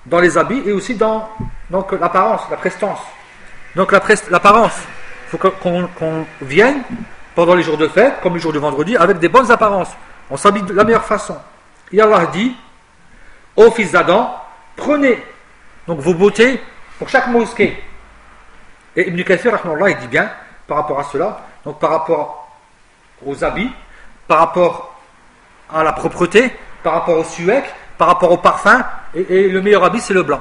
dans les habits et aussi dans donc, l'apparence, la prestance. Donc, l'apparence, il faut qu'on vienne pendant les jours de fête, comme le jour de vendredi, avec des bonnes apparences. On s'habille de la meilleure façon. Et Allah dit ô fils d'Adam, prenez donc vos beautés pour chaque mosquée. Et Ibn Kathir, rahmahullah, il dit bien par rapport à cela. Donc par rapport aux habits, par rapport à la propreté, par rapport au suec, par rapport au parfum, et le meilleur habit c'est le blanc.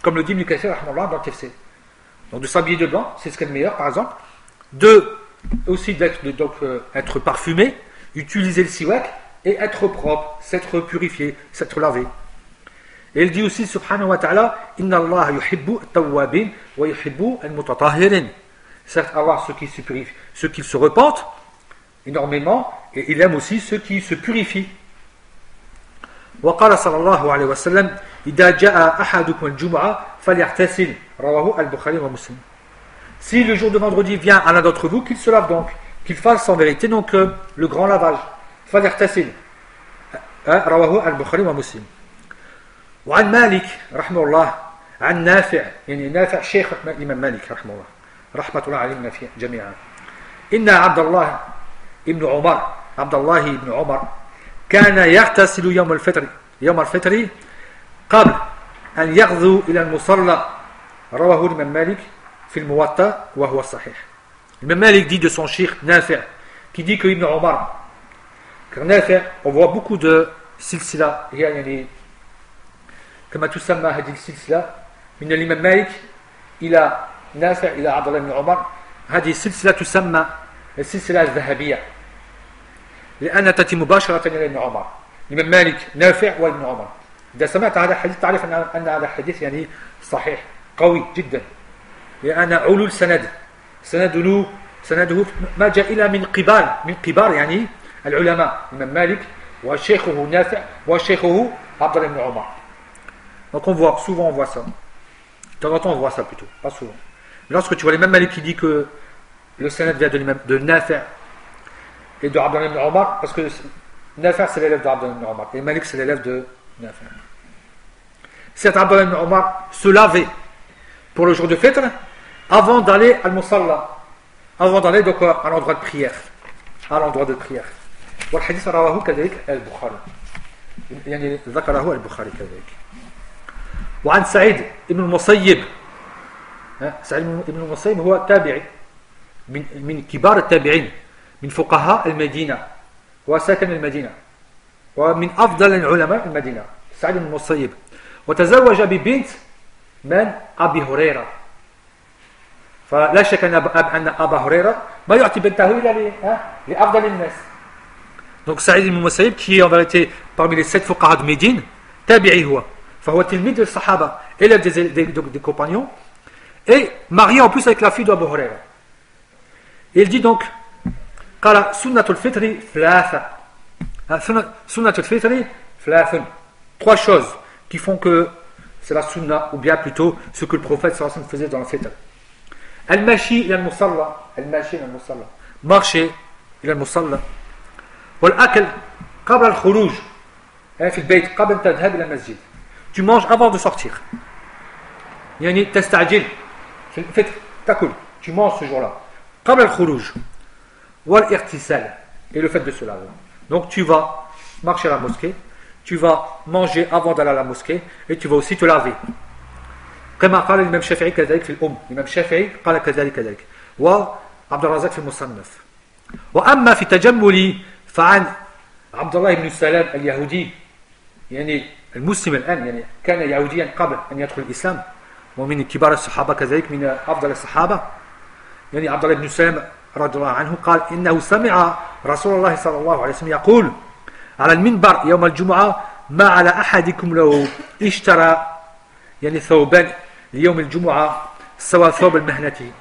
Comme le dit Ibn Kathir dans le tafsir. Donc de s'habiller de blanc, c'est ce qui est le meilleur par exemple. Aussi être parfumé, utiliser le siwak et être propre, s'être purifié, s'être lavé. Et il dit aussi subhanahu wa ta'ala inna Allah yuhibbu at-tawwabin wa yuhibbu al-mutatahhirin. Certes, Allah, ceux qui se repentent énormément, et il aime aussi ceux qui se purifient. وقال صلى الله عليه وسلم إذا جاء أحدكم الجمعة فليغتسل رواه البخاري ومسلم. Si le jour de vendredi vient à l'un d'entre vous, qu'il se lave donc, qu'il fasse en vérité donc le grand lavage. فليغتسل رواه البخاري ومسلم. وعن مالك رحمه الله عن نافع يعني نافع شيخ الإمام مالك رحمه الله رحمة الله علينا جميعا إن عبد الله بن عمر كان يغتسل يوم الفطر قبل أن يغدو إلى المصلى رواه الإمام مالك في الموطأ وهو صحيح. L'imam Malik dit de son cheikh Nafi' qui dit que Ibn Omar, car Nafi' on voit beaucoup de silsila يعني كما تسمى هذه السلسلة من الإمام مالك إلى نافع إلى عبد الله بن عمر. هذه السلسلة تسمى السلسلة الذهبية لأنها تأتي مباشرة إلى ابن عمر. الإمام مالك نافع وابن عمر. إذا سمعت هذا الحديث تعرف أن هذا الحديث يعني صحيح قوي جدا لأن علو سنده ما جاء إلى من كبار يعني العلماء الإمام مالك وشيخه نافع وشيخه عبد الله بن عمر. Donc souvent on voit ça. De temps en temps on voit ça plutôt, pas souvent. Mais lorsque tu vois l'imam Malik qui dit que le sanad vient de Nafi' et de Abdullah ibn Omar, parce que Nafi' c'est l'élève de Abdullah ibn Omar et Malik c'est l'élève de Nafi'. Cet Abdullah ibn Omar se lavait pour le jour de fête avant d'aller al musalla, avant d'aller donc à l'endroit de prière, والحديث رواه كذلك البخاري يعني ذكره البخاري كذلك. وعن سعيد بن المسيب هو تابعي من كبار التابعين من فقهاء المدينة وساكن المدينة ومن أفضل العلماء المدينة سعيد بن المسيب وتزوج ببنت من أبي هريرة. فلا شك أن أبا هريرة ما يعطي بنته إلا لأفضل الناس. Donc Saïd ibn Musayyib qui est en vérité parmi les 7 fuqaha de Médine, tabi'i huwa. فهو تلميذ الصحابة, élève des compagnons, et marié en plus avec la fille d'Abu Huraira. Et il dit donc, قال سنة الفطر ثلاثة. سنة الفطر ثلاث. 3 choses qui font que c'est la sunna, ou bien plutôt ce que le prophète sallallahu alayhi wa sallam faisait dans le fitr. المشي إلى المصلى. Marcher إلى المصلى. والأكل قبل الخروج في البيت قبل أن تذهب إلى المسجد. Tu manges avant de sortir. يعني تستعجل في الفطر تأكل. Tu manges ce jour-là. قبل الخروج. والاغتسال. Et le fait de se laver. Donc tu vas marcher à la mosquée, tu vas manger avant d'aller à la mosquée et tu vas aussi te laver. كما قال الإمام الشافعي كذلك في الأم. الإمام الشافعي قال كذلك. وعبد الرزاق في المصنف. وأما في تجمل فعن عبد الله بن سلام اليهودي يعني المسلم الآن يعني كان يهوديا قبل أن يدخل الإسلام ومن كبار الصحابة كذلك من أفضل الصحابة يعني عبد الله بن سلام رضي الله عنه قال إنه سمع رسول الله صلى الله عليه وسلم يقول على المنبر يوم الجمعة ما على أحدكم لو اشترى يعني ثوبان ليوم الجمعة سوى ثوب المهنة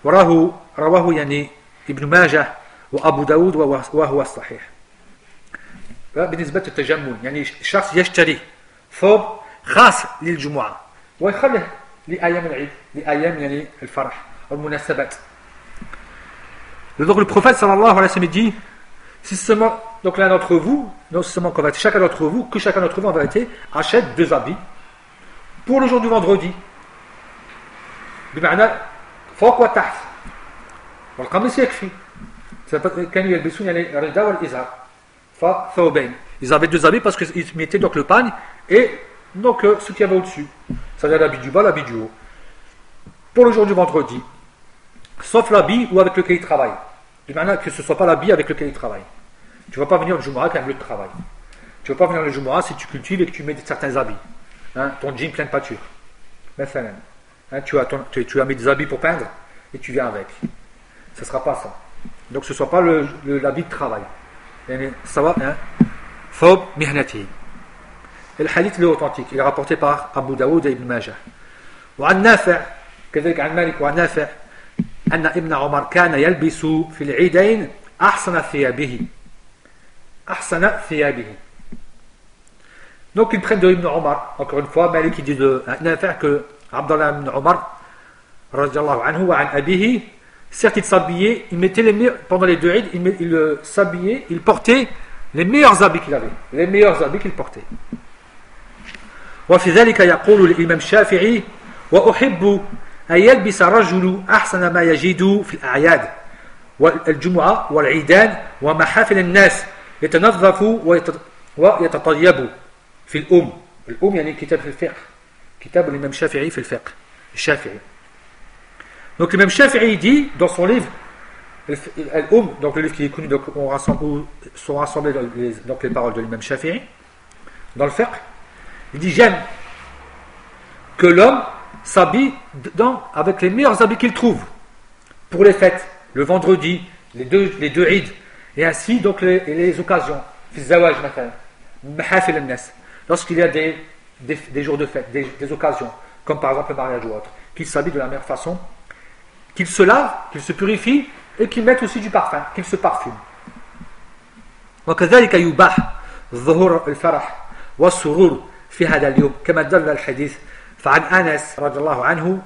رواه يعني ابن ماجه وأبو داود وهو الصحيح. بالنسبة للتجمل يعني الشخص يشتري ثوب خاص للجمعة ويخليه لأيام العيد لأيام يعني الفرح والمناسبات. Donc le prophète sallallahu alayhi wa sallam dit si seulement donc l'un d'entre vous, non seulement qu'en vérité, chacun d'entre vous en vérité achète 2 habits pour le jour du vendredi. بمعنى فوق وتحت والقميص يكفي. كانوا يلبسون يعني الرداء والإزار فثوبين. Ils avaient 2 habits parce qu'ils mettaient donc le pagne et donc ce qu'il y avait au-dessus. C'est-à-dire l'habit du bas, l'habit du haut. Pour le jour du vendredi. Sauf l'habit ou avec lequel il travaille. De manière que ce ne soit pas l'habit avec lequel il travaille. Tu ne vas pas venir le Jumu'ah avec un lieu de travail. Tu ne vas pas venir le Jumu'ah si tu cultives et que tu mets certains habits. Hein, ton jean plein de pâture. Hein, tu as mis des habits pour peindre et tu viens avec. Ce ne sera pas ça. Donc ce ne soit pas l'habit de travail. Ça va, hein? Thawb mihnati. Et le hadith est authentique. Il est rapporté par Abu Daoud et Ibn Majah. وعن نافع كذلك عن مالك وعن نافع أن ابن عمر كان يلبس في العيدين أحسن ثيابه. Donc ils prennent de Ibn Omar, encore une fois, Malik qui dit de Nafi' que Abdallah ibn Omar, radiallahu anhu, wa an abihi, certes il s'habillait, il mettait les meilleurs, pendant les 2 Eid, il s'habillait, il portait les meilleurs habits qu'il avait, les meilleurs habits qu'il portait. وفي ذلك يقول الإمام الشافعي وأحب أن يلبس الرجل أحسن ما يجد في الأعياد والجمعة والعيدان ومحافل الناس يتنظف ويتطيب في الأم يعني كتاب في الفقه كتاب الإمام الشافعي في الفقه الشافعي. Donc l'imam Shafi'i dit dans son livre donc le livre qui est connu donc où sont rassemblées donc les paroles de l'imam Shafi'i dans le fiqh, il dit j'aime que l'homme s'habille avec les meilleurs habits qu'il trouve pour les fêtes, le vendredi, les deux Eid, et ainsi donc les occasions, lorsqu'il y a des jours de fête, des occasions, comme par exemple le mariage ou autre, qu'il s'habille de la meilleure façon, qu'il se lave, qu'il se purifie et qu'il mette aussi du parfum, qu'il se parfume. وكذلك يباح ظهور الفرح والسرور في هذا اليوم كما دل الحديث فعن أنس رضي الله عنه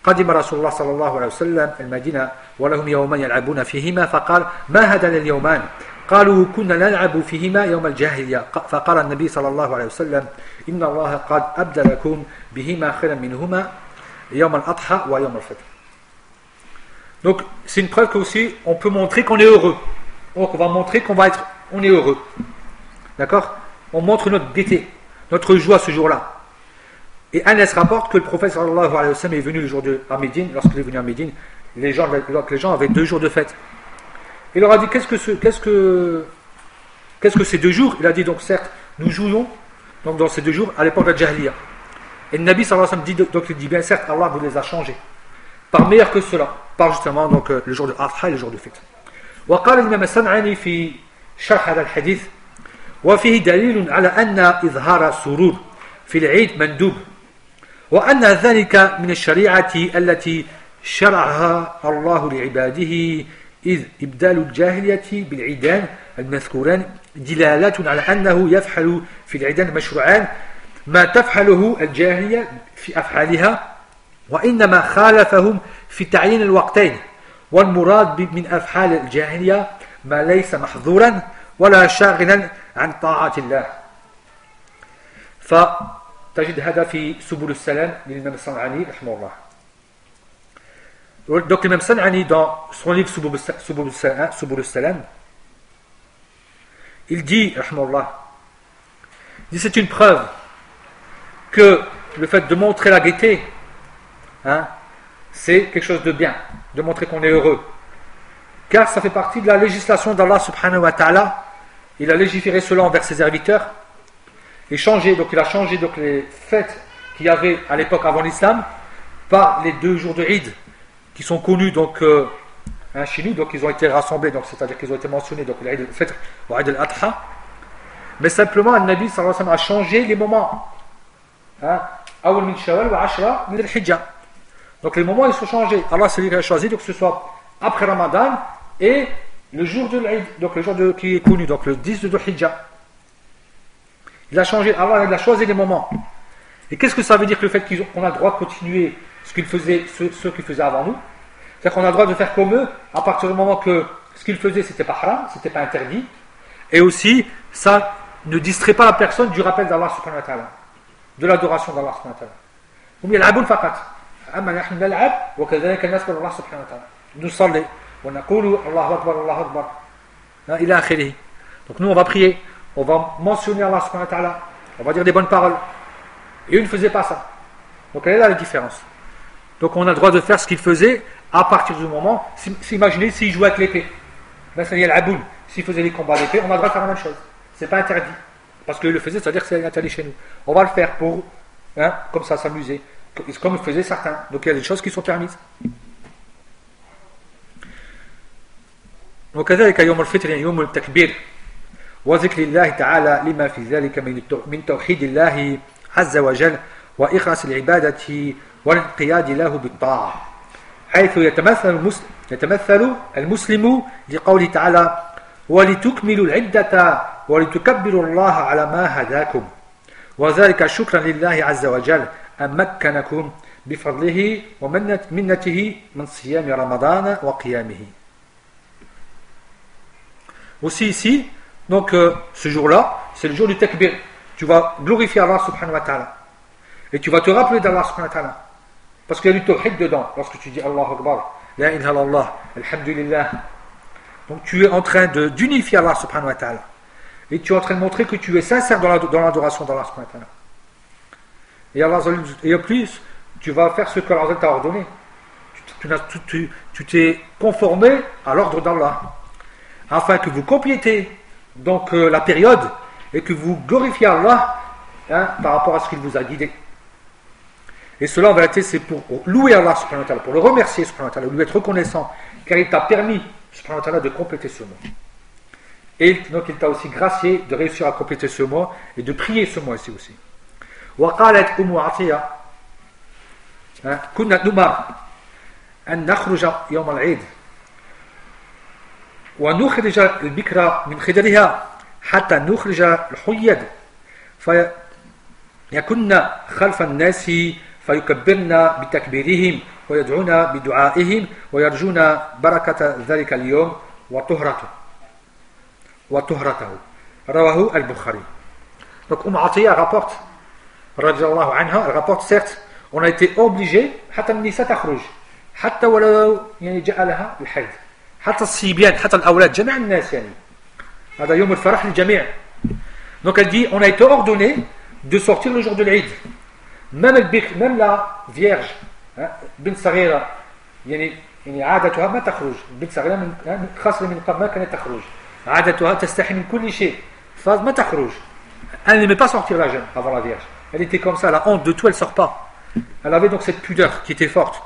قدم رسول الله صلى الله عليه وسلم المدينة ولهم يومان يلعبون فيهما فقال ما هذان اليومان قالوا كنا نلعب فيهما يوم الجاهلية فقال النبي صلى الله عليه وسلم إن الله قد أبدلكم بهما خيرا منهما يوم الأضحى ويوم الفطر. Donc c'est une preuve qu'aussi on peut montrer qu'on est heureux. Donc on va montrer on est heureux. D'accord? On montre notre gaieté, notre joie ce jour-là. Et Anas rapporte que le prophète sallallahu alayhi wa sallam est venu le jour à Médine. Lorsqu'il est venu à Médine, les gens avaient 2 jours de fête. Il leur a dit qu'est-ce que ces 2 jours? Il a dit donc certes nous jouons donc dans ces 2 jours à l'époque de la Jahiliya. Et le Nabi sallallahu alayhi wa sallam dit donc il dit bien certes Allah vous les a changés par meilleur que cela, par justement donc le jour de Adha et le jour de fête. وقال الإمام الصنعاني في شرح هذا الحديث وفيه دليل على أن إظهار السرور في العيد مندوب وأن ذلك من الشريعة التي شرعها الله لعباده إذ إبدال الجاهلية بالعيدان المذكوران دلالة على أنه يفعل في العيدان المشروعان ما تفعله الجاهلية في أفعالها وإنما خالفهم في تعيين الوقتين والمراد من أفعال الجاهلية ما ليس محظورا ولا شاغلا عن طاعة الله. فتجد هذا في سبل السلام للإمام الصنعاني رحمه الله. Donc l'imam San'ani dans son livre Subul al-Salam, il dit, rahmallah, c'est une preuve que le fait de montrer la gaieté, c'est quelque chose de bien, de montrer qu'on est heureux. Car ça fait partie de la législation d'Allah subhanahu wa ta'ala. Il a légiféré cela envers ses serviteurs et il a changé donc les fêtes qu'il y avait à l'époque avant l'islam par les 2 jours de Eid qui sont connus donc chez nous, donc ils ont été rassemblés, donc c'est-à-dire qu'ils ont été mentionnés, donc l'Eid al-Fitr ou l'Eid al-Adha. Mais simplement, le Nabi sallallahu alayhi wa sallam a changé les moments. Awal min Shawwal wa Ashra min al-Hijja. Donc les moments ils sont changés. Allah c'est lui qui a choisi donc que ce soit après Ramadan et le jour de l'Eid, donc le jour qui est connu, donc le 10 de Dhul Hijjah. Il a changé, Allah il a choisi les moments. Et qu'est-ce que ça veut dire que le fait qu'on a le droit de continuer ce qu'ils faisaient, ceux qui faisaient avant nous? C'est-à-dire qu'on a le droit de faire comme eux à partir du moment que ce qu'ils faisaient c'était pas haram, c'était pas interdit. Et aussi, ça ne distrait pas la personne du rappel d'Allah subhanahu wa ta'ala, de l'adoration d'Allah subhanahu wa ta'ala. هم يلعبون فقط أما نحن نلعب وكذلك نذكر الله سبحانه وتعالى نصلي ونقول الله أكبر الله أكبر إلى آخره. Donc nous on va prier, on va mentionner Allah subhanahu wa ta'ala, on va dire des bonnes paroles. Et eux ne faisaient pas ça. Donc elle est là la différence. Donc on a le droit de faire ce qu'ils faisaient à partir du moment, imaginez s'ils jouaient avec l'épée, ben ça y est l'Aboul, s'ils faisaient les combats d'épée, on a le droit de faire la même chose. C'est pas interdit. Parce qu'ils le faisaient, c'est-à-dire que c'est interdit chez nous. On va le faire pour, comme ça, s'amuser. Comme le faisaient certains. Donc il y a des choses qui sont permises. وكذلك يوم الفطر يوم التكبير وذكر الله تعالى لما في ذلك من توحيد الله عز وجل وإخلاص العبادة والانقياد له بالطاعة حيث يتمثل المسلم لقوله تعالى ولتكملوا العدة ولتكبروا الله على ما هداكم وذلك شكرا لله عز وجل أن مكنكم بفضله ومنته من صيام رمضان وقيامه. Aussi ici, donc ce jour-là, c'est le jour du takbir. Tu vas glorifier Allah subhanahu wa ta'ala. Et tu vas te rappeler d'Allah subhanahu wa ta'ala. Parce qu'il y a du tawhid dedans. Lorsque tu dis Allahu Akbar, La ilaha illallah, Alhamdulillah. Donc tu es en train d'unifier Allah subhanahu wa ta'ala. Et tu es en train de montrer que tu es sincère dans l'adoration d'Allah subhanahu wa ta'ala. Et en plus, tu vas faire ce que Allah t'a ordonné. Tu t'es conformé à l'ordre d'Allah. Afin que vous complétez donc la période et que vous glorifiez Allah par rapport à ce qu'il vous a guidé. Et cela en vérité c'est pour louer Allah subhanahu wa ta'ala, pour le remercier subhanahu wa ta'ala, lui être reconnaissant car il t'a permis subhanahu wa ta'ala de compléter ce mois. Et donc il t'a aussi gracié de réussir à compléter ce mois et de prier ce mois ici aussi. وقالت أم عطية كنا نمر أن نخرج يوم العيد ونخرج البكرة من خدرها حتى نخرج الحيض فيكن خلف الناس فيكبرن بتكبيرهم ويدعون بدعائهم ويرجون بركة ذلك اليوم وطهرته رواه البخاري. Donc Atiyya rapporte radiallahu anha, elle rapporte certes on a été obligé حتى النساء تخرج حتى ولو يعني جاء لها الحيض حتى الصبيان حتى الأولاد جميع الناس يعني هذا يوم الفرح للجميع. Donc elle dit on a été ordonné de sortir le jour de l'Eid, même la vierge بنت صغيرة يعني عادتها ما تخرج بنت صغيرة من خاصة من قبل ما كانت تخرج عادتها تستحي من كل شيء فما تخرج. Elle n'aimait pas sortir la jeune avant la vierge, elle était comme ça, la honte de tout, elle sort pas. Elle avait donc cette pudeur qui était forte.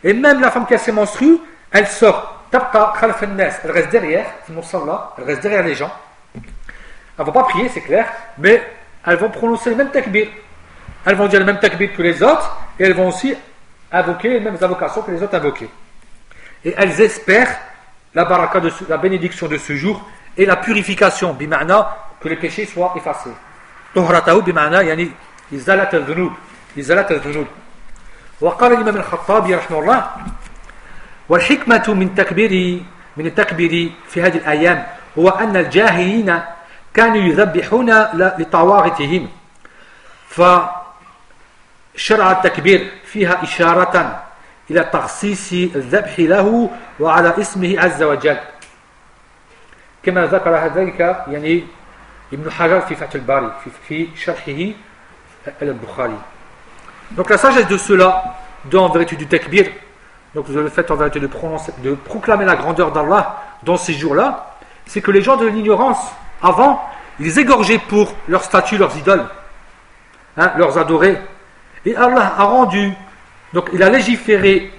Et même la femme qui a ses menstrues, elle sort تبقى خلف الناس, elle reste derrière elle reste derrière les gens. Elles vont pas prier, c'est clair, mais elles vont prononcer le même takbir. Elles vont dire le même takbir que les autres et elles vont aussi invoquer les mêmes invocations que les autres invoquaient. Et elles espèrent la baraka la bénédiction de ce jour et la purification, bima'na, que les péchés soient effacés. طهرته بمعنى يعني إزالة الذنوب. وقال الإمام الخطابي رحمه الله والحكمة من التكبير في هذه الأيام هو أن الجاهلين كانوا يذبحون لطواغتهم فشرع التكبير فيها إشارة إلى تخصيص الذبح له وعلى اسمه عز وجل كما ذكر ذلك يعني ابن حجر في فتح الباري في شرحه البخاري. Donc la sagesse de cela, dans en vérité du takbir, donc le fait en vérité de proclamer la grandeur d'Allah dans ces jours-là, c'est que les gens de l'ignorance, avant, ils égorgeaient pour leurs statues, leurs idoles, leurs adorés. Et Allah a rendu, donc il a légiféré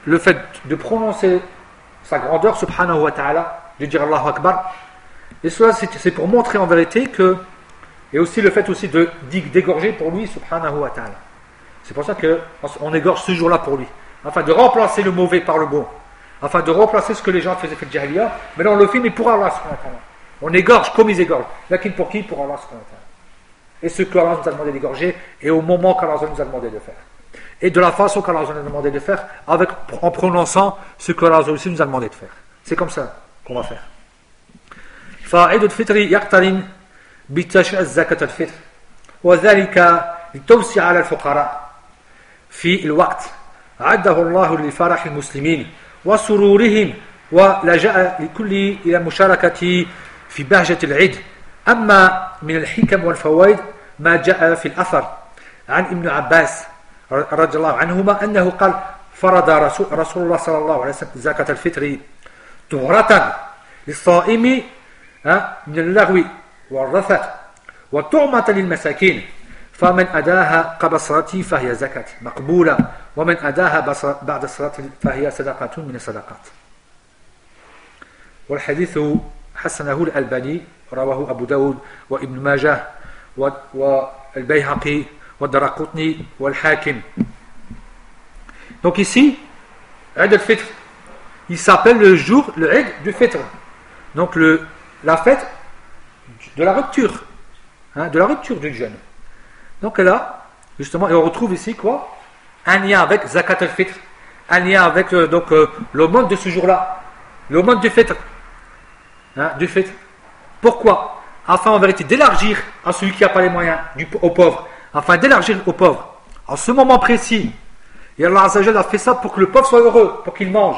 le fait de prononcer sa grandeur, subhanahu wa ta'ala, de dire Allahu Akbar. Et cela, c'est pour montrer en vérité que, et aussi le fait aussi d'égorger pour lui, subhanahu wa ta'ala. C'est pour ça qu'on égorge ce jour-là pour lui, afin de remplacer le mauvais par le bon, afin de remplacer ce que les gens faisaient fait le jahiliya. Mais là on le fait, mais pour Allah subhanahu wa ta'ala. On égorge comme ils égorgent. Lakin pour qui? Pour Allah subhanahu wa ta'ala. Et ce qu'Allah nous a demandé d'égorger, et au moment qu'Allah nous a demandé de faire. Et de la façon qu'Allah nous a demandé de faire, en prononçant ce qu'Allah aussi nous a demandé de faire. C'est comme ça qu'on va faire. فعيد الفطر يقترن بتشريع زكاة الفطر وذلك للتوسع على الفقراء في الوقت عده الله لفرح المسلمين وسرورهم ولجأ لكل إلى المشاركة في بهجة العيد. أما من الحكم والفوائد ما جاء في الأثر عن ابن عباس رضي الله عنهما أنه قال فرض رسول الله صلى الله عليه وسلم زكاة الفطر طهرة للصائم من اللغو والرفث وطعمة للمساكين فمن أداها قبل الصلاة فهي زكاة مقبولة ومن أداها بعد الصلاة فهي صدقة من الصدقات. والحديث حسنه الألباني رواه أبو داود وابن ماجه والبيهقي والدرقطني والحاكم. Donc ici, Eid al-Fitr, il s'appelle le jour, le Eid du Fitr. Donc la fête de la rupture, de la rupture du jeûne. Donc là, justement, et on retrouve ici quoi? Un lien avec Zakat al-Fitr, un lien avec l'aumône de ce jour-là, l'aumône du Fitr. Du Fitr. Pourquoi? Afin en vérité d'élargir à celui qui n'a pas les moyens, aux pauvres, afin d'élargir aux pauvres. En ce moment précis, et Allah Azza wa Jalla a fait ça pour que le pauvre soit heureux, pour qu'il mange.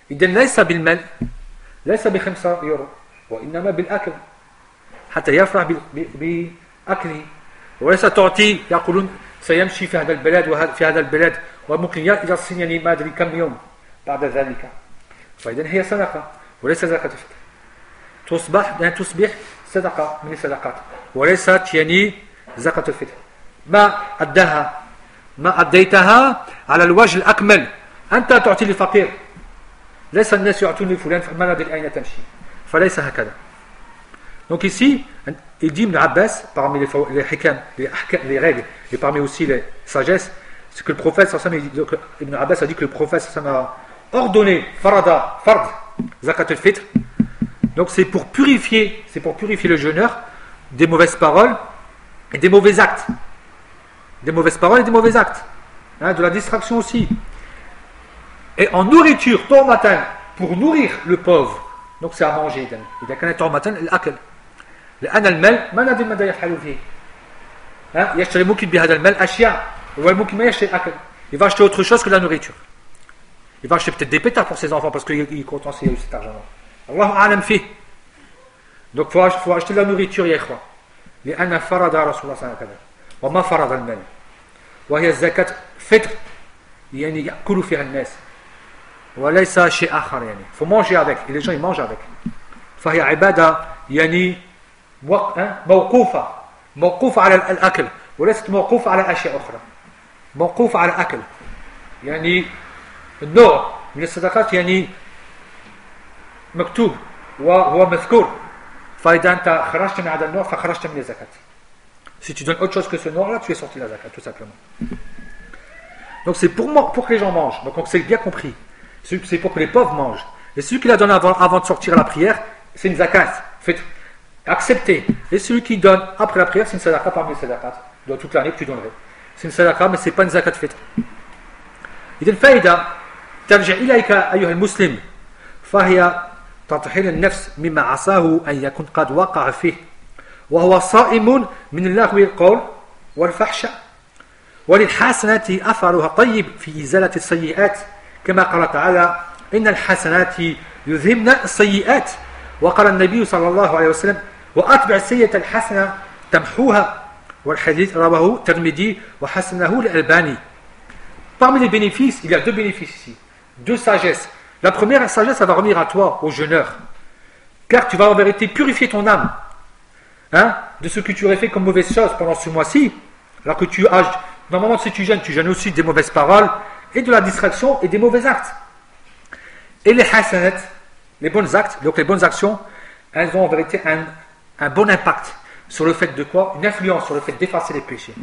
Il dit laysa bil mal, laysa bi 5 euros, wa innama bil akl, hatta yafrah bi akli. وليس تعطي يقولون سيمشي في هذا البلد وفي هذا البلد وممكن يصل يعني ما ادري كم يوم بعد ذلك. فاذا هي صدقه وليس زكاه الفطر. تصبح صدقه من الصدقات وليست يعني زكاه الفطر. ما أديتها على الوجه الأكمل. أنت تعطي للفقير، ليس الناس يعطون لفلان ما ندري أين تمشي، فليس هكذا. Donc ici, il dit Ibn Abbas, parmi les hikam, les règles, et parmi aussi les sagesses, c'est que le prophète, Ibn Abbas a dit que le prophète a ordonné fard, zakat al-fitr. Donc c'est pour purifier le jeûneur des mauvaises paroles et des mauvais actes. Des mauvaises paroles et des mauvais actes. De la distraction aussi. Et en nourriture, tôt matin, pour nourrir le pauvre. Donc c'est à manger. إذا كان tôt matin الأكل. لأن المال ما ندري ماذا يفعل فيه. يشتري ممكن بهذا المال أشياء وممكن ما يشتري أكل. Il va acheter autre chose que la nourriture. Il va acheter peut-être des pétards pour ses enfants parce qu'il est content s'il y a eu cet argent-là. Allahu a'lam fi. Donc il faut acheter de la nourriture يا إخوة. لأن فرض رسول الله صلى الله عليه وسلم وما فرض المال وهي الزكاة فطر يعني يأكل فيها الناس وليس شيء آخر. يعني faut manger avec et les gens ils mangent avec. فهي عبادة يعني موقوفة على الأكل وليست موقوفة على أشياء أخرى. موقوفة على الأكل يعني النوع من الصدقات يعني مكتوب وهو مذكور. فإذا أنت خرجت من هذا النوع فخرجت من الزكاة. Si tu donnes autre chose que ce noir-là, tu es sorti de la zakat, tout simplement. Donc c'est pour que les gens mangent. Donc c'est bien compris. C'est pour que les pauvres mangent. Et celui qui la donne avant de sortir à la prière, c'est une zakat. Accepté. Et celui qui donne après la prière, c'est une sadaqa parmi les sadaqat. Donc toute l'année que tu donnerais. C'est une sadaqa, mais ce n'est pas une zakat fitr. إذا الفائدة ترجع إليك أيها المسلم فهي تطهير النفس مما عساه أن يكون قد وقع فيه وهو صائم من اللغو القول والفحشاء وللحسنات أثرها طيب في إزالة السيئات كما قال تعالى إن الحسنات يذهبن السيئات وقال النبي صلى الله عليه وسلم وأتبع السيئة الحسنة تمحوها والحديث رواه الترمذي وحسنه الألباني. Parmi les bénéfices, il y a deux bénéfices ici, deux sagesses. La première sagesse, ça va revenir à toi, au jeûneur, car tu vas en vérité purifier ton âme de ce que tu aurais fait comme mauvaise chose pendant ce mois-ci, alors que tu as, normalement si tu jeûnes aussi des mauvaises paroles et de la distraction et des mauvais actes. Et les hasanat, les bons actes, donc les bonnes actions, elles ont en vérité un bon impact. sur le fait de quoi? Une influence sur le fait d'effacer les péchés.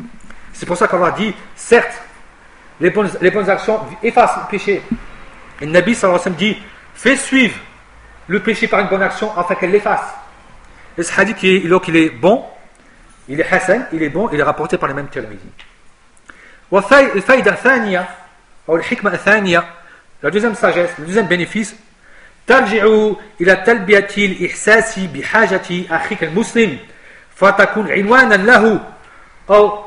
C'est pour ça qu'Allah dit, certes, les bonnes actions effacent le péché. Et le Nabi sallallahu alayhi wa sallam dit, fais suivre le péché par une bonne action afin qu'elle l'efface. Et ce hadith, il est bon, il est hassan, il est bon, il est rapporté par les mêmes Tirmidhi. الفائدة الثانية أو الحكمة الثانية, la deuxième sagesse, le deuxième bénéfice, ترجع إلى تلبية الإحساس بحاجة أخيك المسلم فتكون عنوانا له أو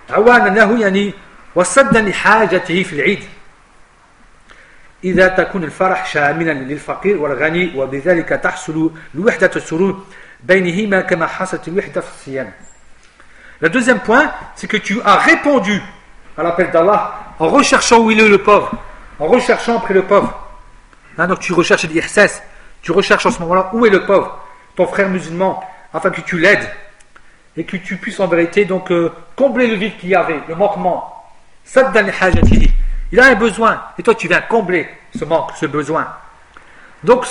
عوانا له يعني وسدا لحاجته في العيد إذا تكون الفرح شاملا للفقير والغني وبذلك تحصل الوحدة السرور بينهما كما حصلت الوحدة في الصيام. Le deuxième point, c'est que tu as répondu à l'appel d'Allah en recherchant où il est le pauvre, en recherchant près le pauvre. Hein, donc tu recherches l'ihsas, tu recherches en ce moment-là où est le pauvre, ton frère musulman, afin que tu l'aides et que tu puisses en vérité donc combler le vide qu'il y avait, le manquement. Saddan li hajatihi. Il a un besoin et toi tu viens combler ce manque, ce besoin. Donc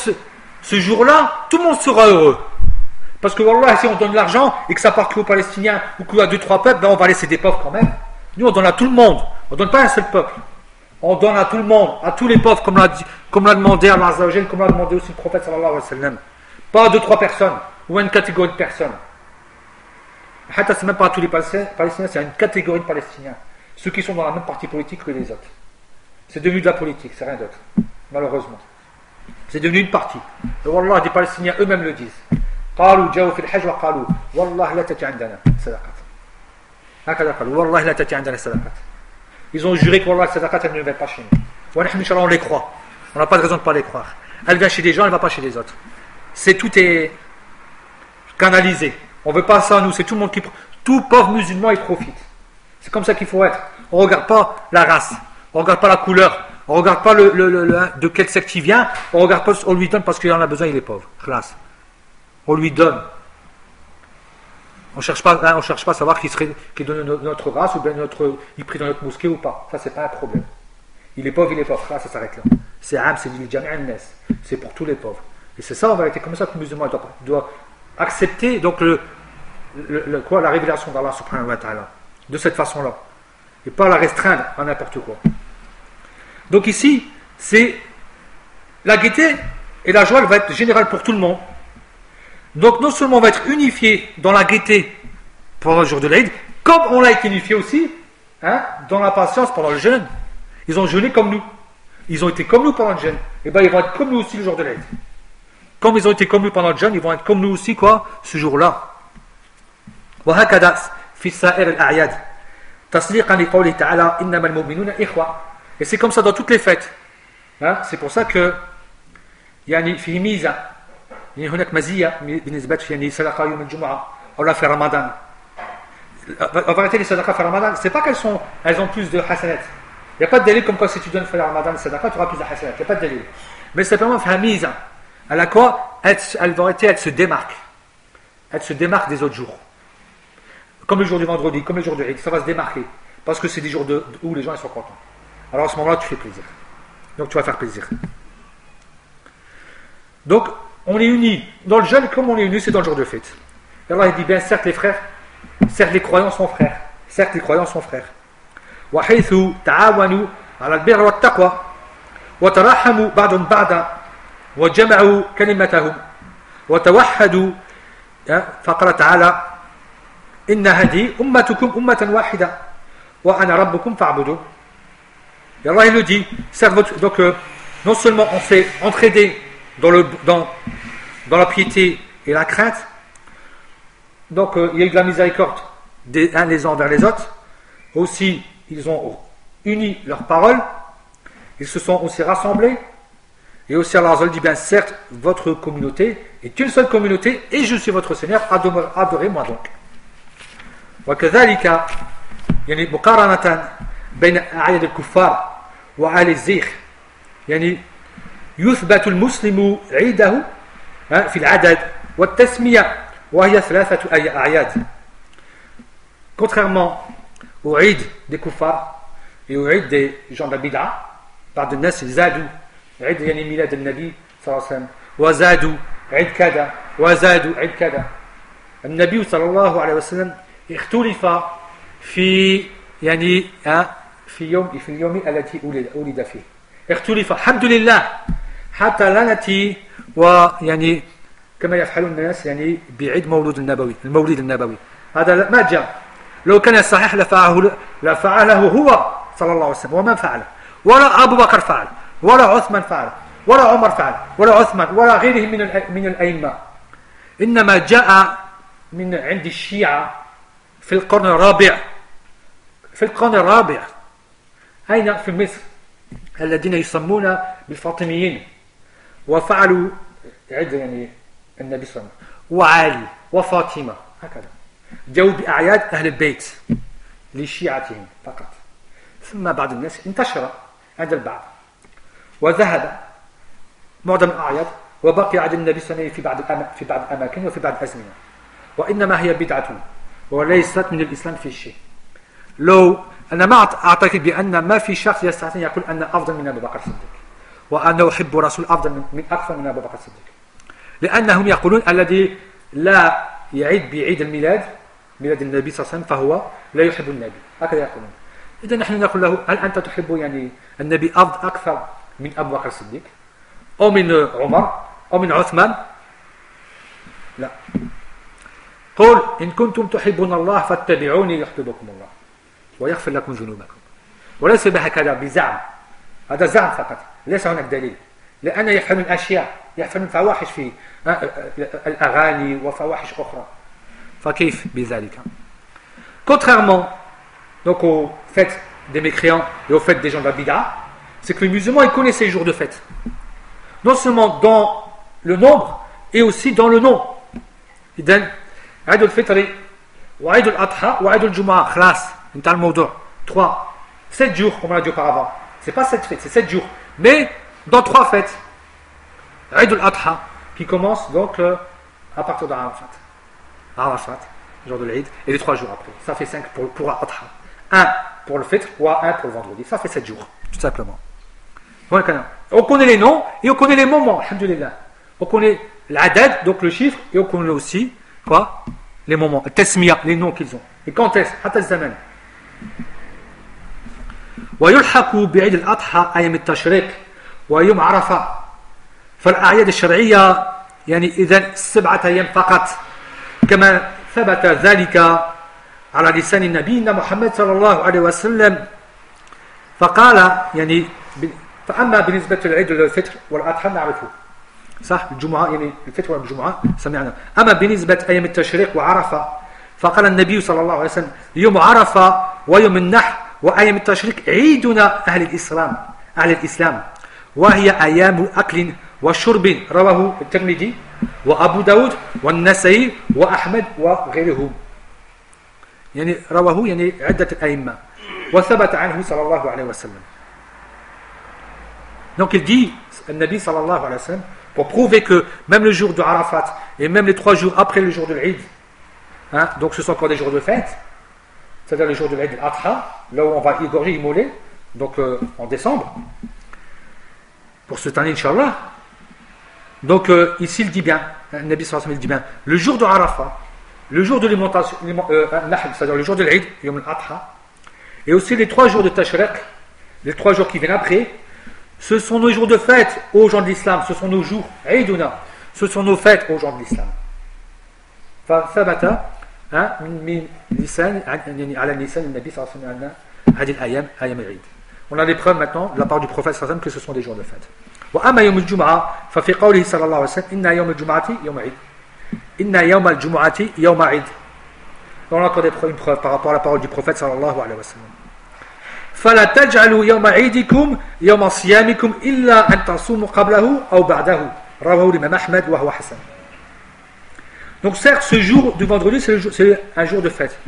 ce jour-là, tout le monde sera heureux. Parce que wallah, si on donne l'argent et que ça part que aux Palestiniens ou qu'à 2-3 peuples, ben on va laisser des pauvres quand même. Nous on donne à tout le monde, on ne donne pas à un seul peuple. On donne à tout le monde, à tous les pauvres, comme l'a demandé Allah Azza wa Jal, comme l'a demandé aussi le prophète sallallahu alayhi wa sallam. Pas à 2-3 personnes ou à une catégorie de personnes. C'est même pas à tous les Palestiniens, c'est à une catégorie de Palestiniens. Ceux qui sont dans la même parti politique que les autres. C'est devenu de la politique, c'est rien d'autre. Malheureusement. C'est devenu une partie. Et wallah, des Palestiniens eux-mêmes le disent. قالوا جاءوا في الحج وقالوا والله لا تأتي عندنا صدقات. هكذا قالوا والله لا تأتي عندنا صدقات. Ils ont juré que wallah صدقات elle ne vient pas chez nous. On les croit. On n'a pas de raison de ne pas les croire. Elle vient chez des gens, elle ne va pas chez les autres. Tout est canalisé. On ne veut pas ça nous, c'est tout le monde qui tout pauvre musulman il profite. C'est comme ça qu'il faut être. On ne regarde pas la race, on ne regarde pas la couleur, on ne regarde pas de quel secte il vient, on regarde pas, on lui donne parce qu'il en a besoin, il est pauvre. Classe. On lui donne. On ne cherche pas à savoir qui donne notre race ou bien il prie dans notre mosquée ou pas. Ça, c'est pas un problème. Il est pauvre. Là, ça s'arrête là. C'est Am, c'est c'est pour tous les pauvres. Et c'est ça, en vérité, comme ça que le musulman doit accepter donc la révélation d'Allah subhanahu wa ta'ala. De cette façon-là. Et pas la restreindre à n'importe quoi. Donc ici, c'est la gaieté et la joie, elle va être générale pour tout le monde. Donc non seulement on va être unifié dans la gaieté pendant le jour de l'Aïd, comme on l'a été unifié aussi dans la patience pendant le jeûne. Ils ont jeûné comme nous. Ils ont été comme nous pendant le jeûne. Et bien ils vont être comme nous aussi le jour de l'Aïd. Comme ils ont été comme nous pendant le jeûne, ils vont être comme nous aussi ce jour-là. وهكذا في سائر الأعياد تصديقا لقوله تعالى إنما المؤمنون إخوة. Et c'est comme ça dans toutes les fêtes. C'est pour ça que يعني في ميزة يعني هناك مزية بالنسبة يعني صدقة يوم الجمعة أو لا في رمضان. En vérité, les sadaqas في رمضان, c'est pas elles ont plus de hasanat. Il n'y a pas de délai comme quoi si tu donnes في رمضان les sadaqas, tu auras plus de hasanat. Il n'y a pas de délai. Mais simplement في ميزة. À la quoi elle se démarque. Elle se démarque des autres jours. Comme le jour du vendredi, comme le jour de Eid, ça va se démarquer. Parce que c'est des jours où les gens ils sont contents. Alors à ce moment-là, tu fais plaisir. Donc tu vas faire plaisir. Donc, on est unis. Dans le jeûne, comme on est unis, c'est dans le jour de fête. Et Allah il dit bien, certes les frères, certes les croyants sont frères. Certes les croyants sont frères. وحيث تعاونوا على البر والتقوى وتراحموا بعضهم بعضا وجمعوا كلمتهم وتوحدوا فقال تعالى إن هذه أمتكم أمة واحدة وأنا ربكم فاعبدون. Et Allah il le dit, donc non seulement on s'est entraidé dans la piété et la crainte, donc il y a eu de la miséricorde les uns envers les autres, aussi ils ont uni leurs paroles, ils se sont aussi rassemblés, et aussi Allah dit bien certes votre communauté est une seule communauté et je suis votre Seigneur, adorez-moi donc. وكذلك يعني مقارنة بين أعياد الكفار وأعياد الزيغ يعني يثبت المسلم عيده في العدد والتسمية وهي 3 أعياد. Contrairement au Eid des kuffars et au Eid des gens de la bid'a, بعض الناس زادوا عيد يعني ميلاد النبي صلى الله عليه وسلم وزادوا عيد كذا وزادوا عيد كذا. النبي صلى الله عليه وسلم اختلف في يعني في اليوم التي ولد فيه. اختلف الحمد لله حتى لا نأتي ويعني كما يفعل الناس يعني بعيد المولد النبوي. هذا ما جاء. لو كان صحيح لفعله هو صلى الله عليه وسلم، ومن فعله؟ ولا أبو بكر فعل، ولا عثمان فعل، ولا عمر فعل، ولا عثمان، ولا غيرهم من الأئمة. إنما جاء من عند الشيعة في القرن الرابع. أين؟ في مصر، الذين يسمون بالفاطميين، وفعلوا يعني النبي صلى الله عليه وسلم وعلي وفاطمة هكذا، جاءوا بأعياد أهل البيت لشيعتهم فقط. ثم بعض الناس انتشر عند البعض وذهب معظم الأعياد، وبقي عند النبي صلى الله عليه وسلم في بعض الأماكن وفي بعض الأزمنة، وإنما هي بدعة وليست من الإسلام في شيء. لو أنا ما أعتقد بأن ما في شخص يستطيع يقول أن أفضل من أبو بكر الصديق، وأنه أحب رسول أفضل من أكثر من أبو بكر الصديق، لأنهم يقولون الذي لا يعيد بعيد ميلاد النبي صلى الله عليه وسلم فهو لا يحب النبي، هكذا يقولون. إذا نحن نقول له هل أنت تحب يعني النبي أكثر من أبو بكر الصديق أو من عمر أو من عثمان؟ لا. قل إن كنتم تحبون الله فاتبعوني يحببكم الله ويغفر لكم ذنوبكم. وليس بهكذا بزعم، هذا زعم فقط، ليس هناك دليل، لأن يفعلون الأشياء، يفعلون فواحش في الأغاني وفواحش أخرى، فكيف بذلك؟ Contrairement donc aux fêtes des mécréants et aux fêtes des gens de la bid'a, c'est que les musulmans ils connaissent ces jours de fête, non seulement dans le nombre et aussi dans le nom. إذن عيد الفطر وعيد الأضحى وعيد الجمعة خلاص انتهى الموضوع. 7 jours comme on a dit auparavant, c'est pas 7 fêtes, c'est 7 jours, mais dans 3 fêtes. Aïd al-Adha qui commence donc à partir d'Arafat. Arafat, jour de l'Aïd, et les 3 jours après. Ça fait 5 pour Adha. 1 pour le fitr ou 1 pour le vendredi. Ça fait 7 jours, tout simplement. On connaît les noms et on connaît les moments, alhamdulillah. On connaît l'adad, donc le chiffre, et on connaît aussi quoi? Les moments, tasmiya, les noms qu'ils ont. Et quand est-ce? Hatta zaman. ويلحق بعيد الأضحى أيام التشريق ويوم عرفة. فالأعياد الشرعية يعني إذن 7 أيام فقط، كما ثبت ذلك على لسان نبينا محمد صلى الله عليه وسلم، فقال يعني فأما بالنسبة للعيد الفطر والأضحى نعرفه صح، الجمعة يعني الفطر والجمعة سمعنا. أما بالنسبة أيام التشريق وعرفة فقال النبي صلى الله عليه وسلم يوم عرفة ويوم النحر وأيام التشريق عيدنا أهل الإسلام وهي أيام أكل وشرب. رواه الترمذي وأبو داود والنسائي وأحمد وغيرهم، يعني رواه يعني عدة الأئمة وثبت عنه صلى الله عليه وسلم. Donc il dit, le Nabi sallallahu alayhi wa sallam, pour prouver que même le jour de Arafat et même les 3 jours après le jour de l'Eid, hein, donc ce sont encore des jours de fête, c'est-à-dire le jour de l'Eid al-Adha, là où on va égorger, immoler, donc en décembre, pour cette année, Inch'Allah. Donc ici il dit bien, le Nabi sallallahu alayhi wa sallam il dit bien, le jour de Arafat, le jour de l'alimentation, c'est-à-dire le jour de l'Eid, Yom al-Adha, et aussi les 3 jours de Tashriq, les 3 jours qui viennent après, ce sont nos jours de fête aux gens de l'islam, ce sont nos jours, Eiduna, ce sont nos fêtes aux gens de l'islam. فثبت من لسان على لسان النبي صلى الله عليه وسلم هذه الأيام أيام العيد. On a des preuves maintenant de la part du prophète sallallahu alayhi wa sallam que ce sont des jours de fête. وأما يوم الجمعة ففي قوله صلى الله عليه وسلم إن يوم الجمعة يوم عيد. إن يوم الجمعة يوم عيد. On a encore une preuve par rapport à la parole du prophète sallallahu alayhi wa sallam. فلا تجعلوا يوم عيدكم يوم صيامكم إلا أن تصوموا قبله أو بعده. رواه الإمام أحمد وهو حسن. Donc certes, ce jour du vendredi, c'est un jour de fête.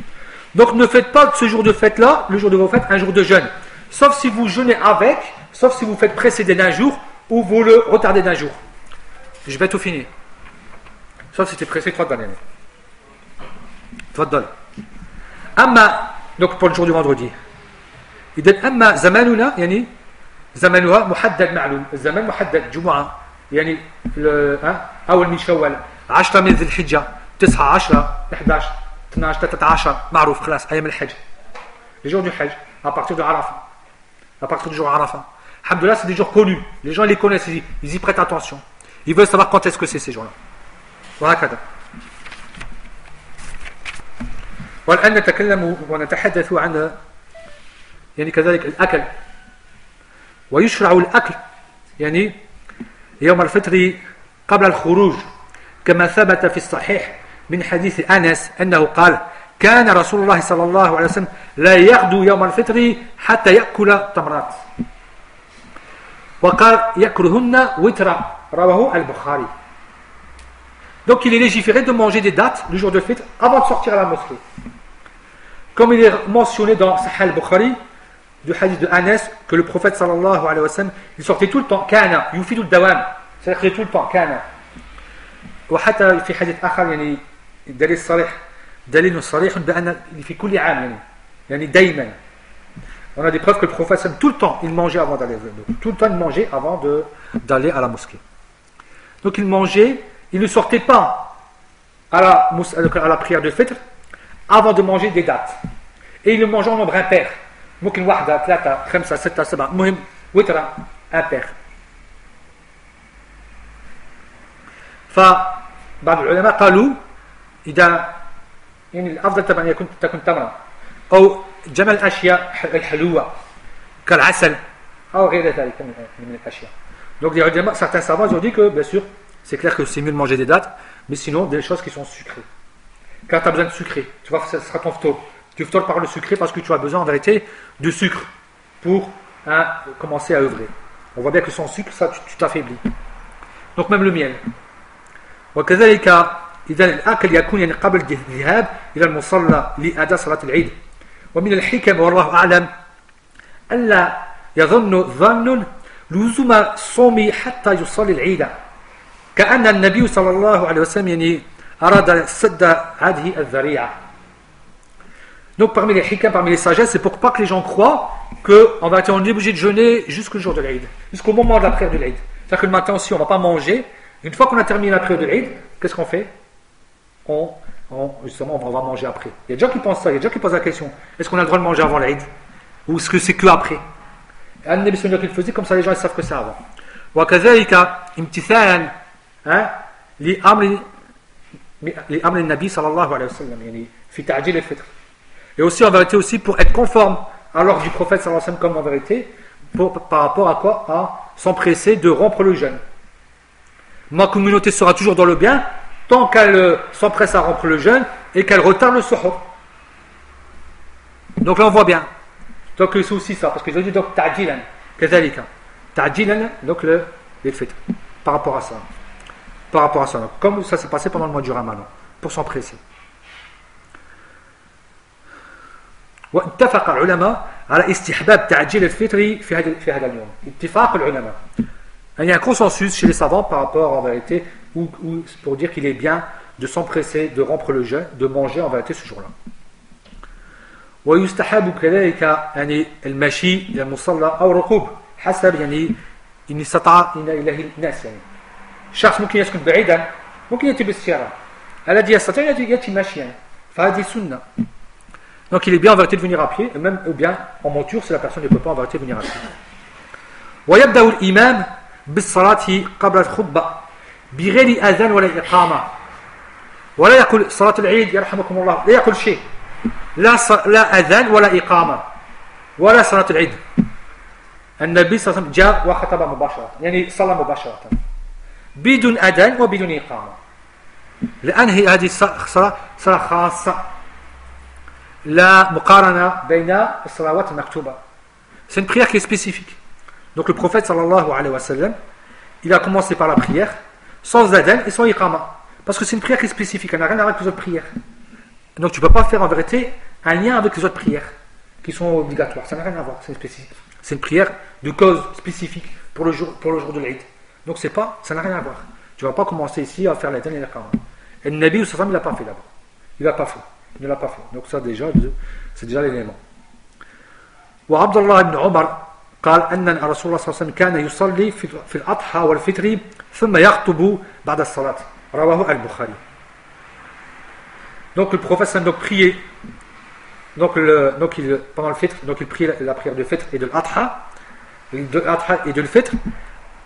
Donc ne faites pas de ce jour de fête-là, le jour de vos fêtes, un jour de jeûne. Sauf si vous jeûnez avec, sauf si vous faites précéder d'un jour ou vous le retardez d'un jour. Je vais tout finir. Sauf si tu es pressé 3 d'année. تفضل. أما donc pour le jour du vendredi. إذا أما زماننا يعني زمانها محدد معلوم. الزمان محدد جمعة يعني أول من شوال 10 من ذي الحجة 9 10 11 12 13 معروف خلاص أيام الحج les jours du Hajj à partir de Arafat à partir du jour Arafat alhamdoulilah c'est des jours connus les gens les connaissent ils y prêtent attention ils veulent savoir quand est-ce que c'est ces jours-là وهكذا والآن نتكلم ونتحدث عن يعني كذلك الأكل ويشرع الأكل يعني يوم الفطر قبل الخروج كما ثبت في الصحيح من حديث أنس أنه قال كان رسول الله صلى الله عليه وسلم لا يغدو يوم الفطر حتى يأكل تمرات وقال يأكلهن وترا رواه البخاري. Donc il est légiféré de manger des dattes le jour de fête avant de sortir à la mosquée. Comme il est mentionné dans Sahih al-Bukhari du hadith de Anas que le prophète sallallahu alayhi wa sallam il sortait tout le temps kana yufidu al-dawam c'est-à-dire qu'il est tout le temps kana وحتى في حديث آخر يعني دليل صريح دليل صريح بأن في كل عام يعني دايما on a des preuves que le prophète tout le temps il mangeait avant d'aller tout le temps il mangeait avant d'aller à la mosquée donc il mangeait il ne sortait pas à la prière de fête avant de manger des dattes et il le mangeait en nombre impair ممكن واحدة ثلاثة خمسة ستة سبعة مهم وترة impair فبعض العلماء قالوا إذا يعني الأفضل طبعا تكون تمرة أو جمع الأشياء الحلوة كالعسل أو غير ذلك من الأشياء. Donc les ulama, certains savants ont dit que bien sûr c'est clair que c'est mieux de manger des dattes mais sinon des choses qui sont sucrées. Quand tu as besoin de sucré, tu vois ce sera ton ftour. Tu ftours par le sucré parce que tu as besoin en vérité de sucre pour commencer à œuvrer. On voit bien que sans sucre ça tu t'affaiblis. Donc même le miel. وكذلك إذا الأكل يكون يعني قبل الذهاب إلى المصلى لأداء صلاة العيد ومن الحكم والله أعلم ألا يظن ظن لزوم الصوم حتى يصلي العيد كأن النبي صلى الله عليه وسلم يعني أراد سد هذه الذريعة. Donc parmi les hikam, parmi les sagesses, c'est pour pas que les gens croient qu'on va être obligé de jeûner jusqu'au jour de l'Aïd, jusqu'au moment de la prière de l'Aïd. C'est-à-dire que le matin aussi on ne va pas manger. Une fois qu'on a terminé la prière de l'Aïd, qu'est-ce qu'on fait? Justement, on va manger après. Il y a des gens qui pensent ça, il y a des gens qui posent la question est-ce qu'on a le droit de manger avant l'Aïd? Ou est-ce que c'est que après? Un des missionnaires qui le faisait, comme ça les gens ils savent que c'est avant. وكذلك امتثالا لأمر النبي صلى الله عليه وسلم يعني في تعجيل الفطر. Et aussi en vérité aussi pour être conforme à l'ordre du prophète sallallahu alayhi wa sallam comme en vérité par rapport à quoi? À s'empresser de rompre le jeûne. Ma communauté sera toujours dans le bien tant qu'elle s'empresse à rompre le jeûne et qu'elle retarde le suhour. Donc là on voit bien. Donc c'est aussi ça, parce qu'ils ont dit donc ta'jilan, كذلك. Ta'jilan, donc les fêtes. Par rapport à ça. Par rapport à ça. Donc, comme ça s'est passé pendant le mois du Ramadan, pour s'empresser. واتفق العلماء على استحباب تعجيل الفطر في هذا اليوم. اتفاق العلماء. Il y a un consensus chez les savants par rapport en vérité ou pour dire qu'il est bien de s'empresser, de rompre le jeûne, de manger en vérité ce jour-là. ويستحب كذلك يعني المشي إلى المصلى أو ركوب حسب يعني إن استطاع إليه الناس يعني شخص ممكن يسكن بعيدا ممكن يأتي بالسيارة الذي يستطيع يأتي ماشيا فهذه سنة. Donc il est bien en vérité de venir à pied, même ou bien en monture si la personne ne peut pas en vérité venir à pied. ويبدأ الإمام بالصلاة قبل الخطبة بغير أذان ولا إقامة ولا يقول صلاة العيد يرحمكم الله لا يقول شيء لا أذان ولا إقامة ولا صلاة العيد. النبي صلى الله عليه وسلم جاء وخطب مباشرة يعني صلى مباشرة بدون أذان وبدون إقامة لأن هذه الصلاة صلاة خاصة لا مقارنة بين الصلوات المكتوبة. C'est une prière qui est spécifique. Donc le prophète sallallahu alayhi wa sallam il a commencé par la prière sans adhan et sans iqama parce que c'est une prière qui est spécifique, elle n'a rien à voir avec les autres prières. Donc tu ne peux pas faire en vérité un lien avec les autres prières qui sont obligatoires, ça n'a rien à voir, c'est spécifique. C'est une prière de cause spécifique pour le jour de l'Eid. Donc c'est pas, ça n'a rien à voir. Tu ne vas pas commencer ici à faire l'adhan et l'iqama. Et le Nabi sallallahu alayhi wa sallam il l'a pas fait d'abord. Il l'a pas fait. Il ne l'a pas fait. Donc ça déjà, c'est déjà l'élément. وعبد الله بن عمر قال أن رسول الله صلى الله عليه وسلم كان يصلي في الأضحى والفطر ثم يخطب بعد الصلاة. Rawahu al-Bukhari. Donc le prophète sallam donc priait, pendant le fitr, donc il priait la prière de fitr et de l'adha, et de l'fitr,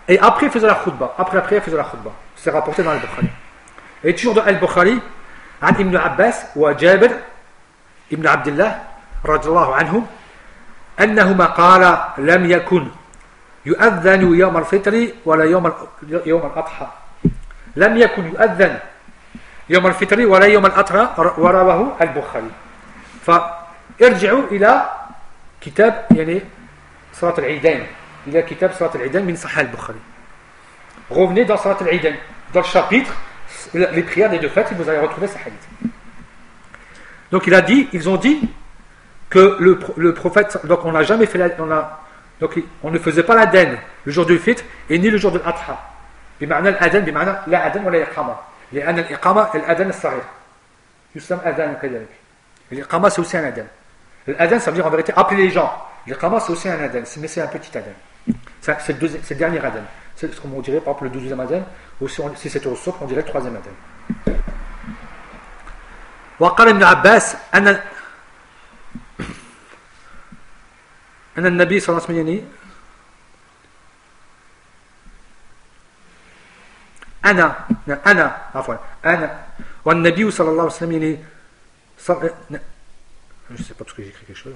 et après il faisait la khutbah. Après la prière il faisait la khutbah. C'est rapporté dans al-Bukhari. Et toujours dans al-Bukhari, عن ابن عباس وجابر ابن عبد الله رضي الله عنهم أنهما قال لم يكن يؤذن يوم الفطر ولا يوم الأضحى لم يكن يؤذن يوم الفطر ولا يوم الأضحى ورواه البخاري. فارجعوا إلى كتاب يعني صلاة العيدين إلى كتاب صلاة العيدين من صحيح البخاري. Revenez dans صلاة العيدين, dans le chapitre les prières des deux fêtes, et vous allez retrouver ce hadith. Donc ils ont dit que le prophète, donc on n'a jamais fait on ne faisait pas l'adhan le jour du fitr et ni le jour de l'adha. بمعنى الأذان بمعنى لا أذان ولا إقامة. لأن الإقامة الأذان الصغير يسمى أذان كذلك. الإقامة c'est aussi un adhan. L'adhan ça veut dire en vérité appeler les gens. L'Iqama c'est aussi un adhan, mais c'est un petit adhan. C'est le dernier adhan. C'est ce qu'on dirait par exemple le 12e adhan, ou si c'était au souk, on dirait le 3e adhan. وقال ابن عباس أن النبي صلى الله عليه وسلم أنا والنبي صلى الله عليه وسلم je sais pas parce que j'ai écrit quelque chose.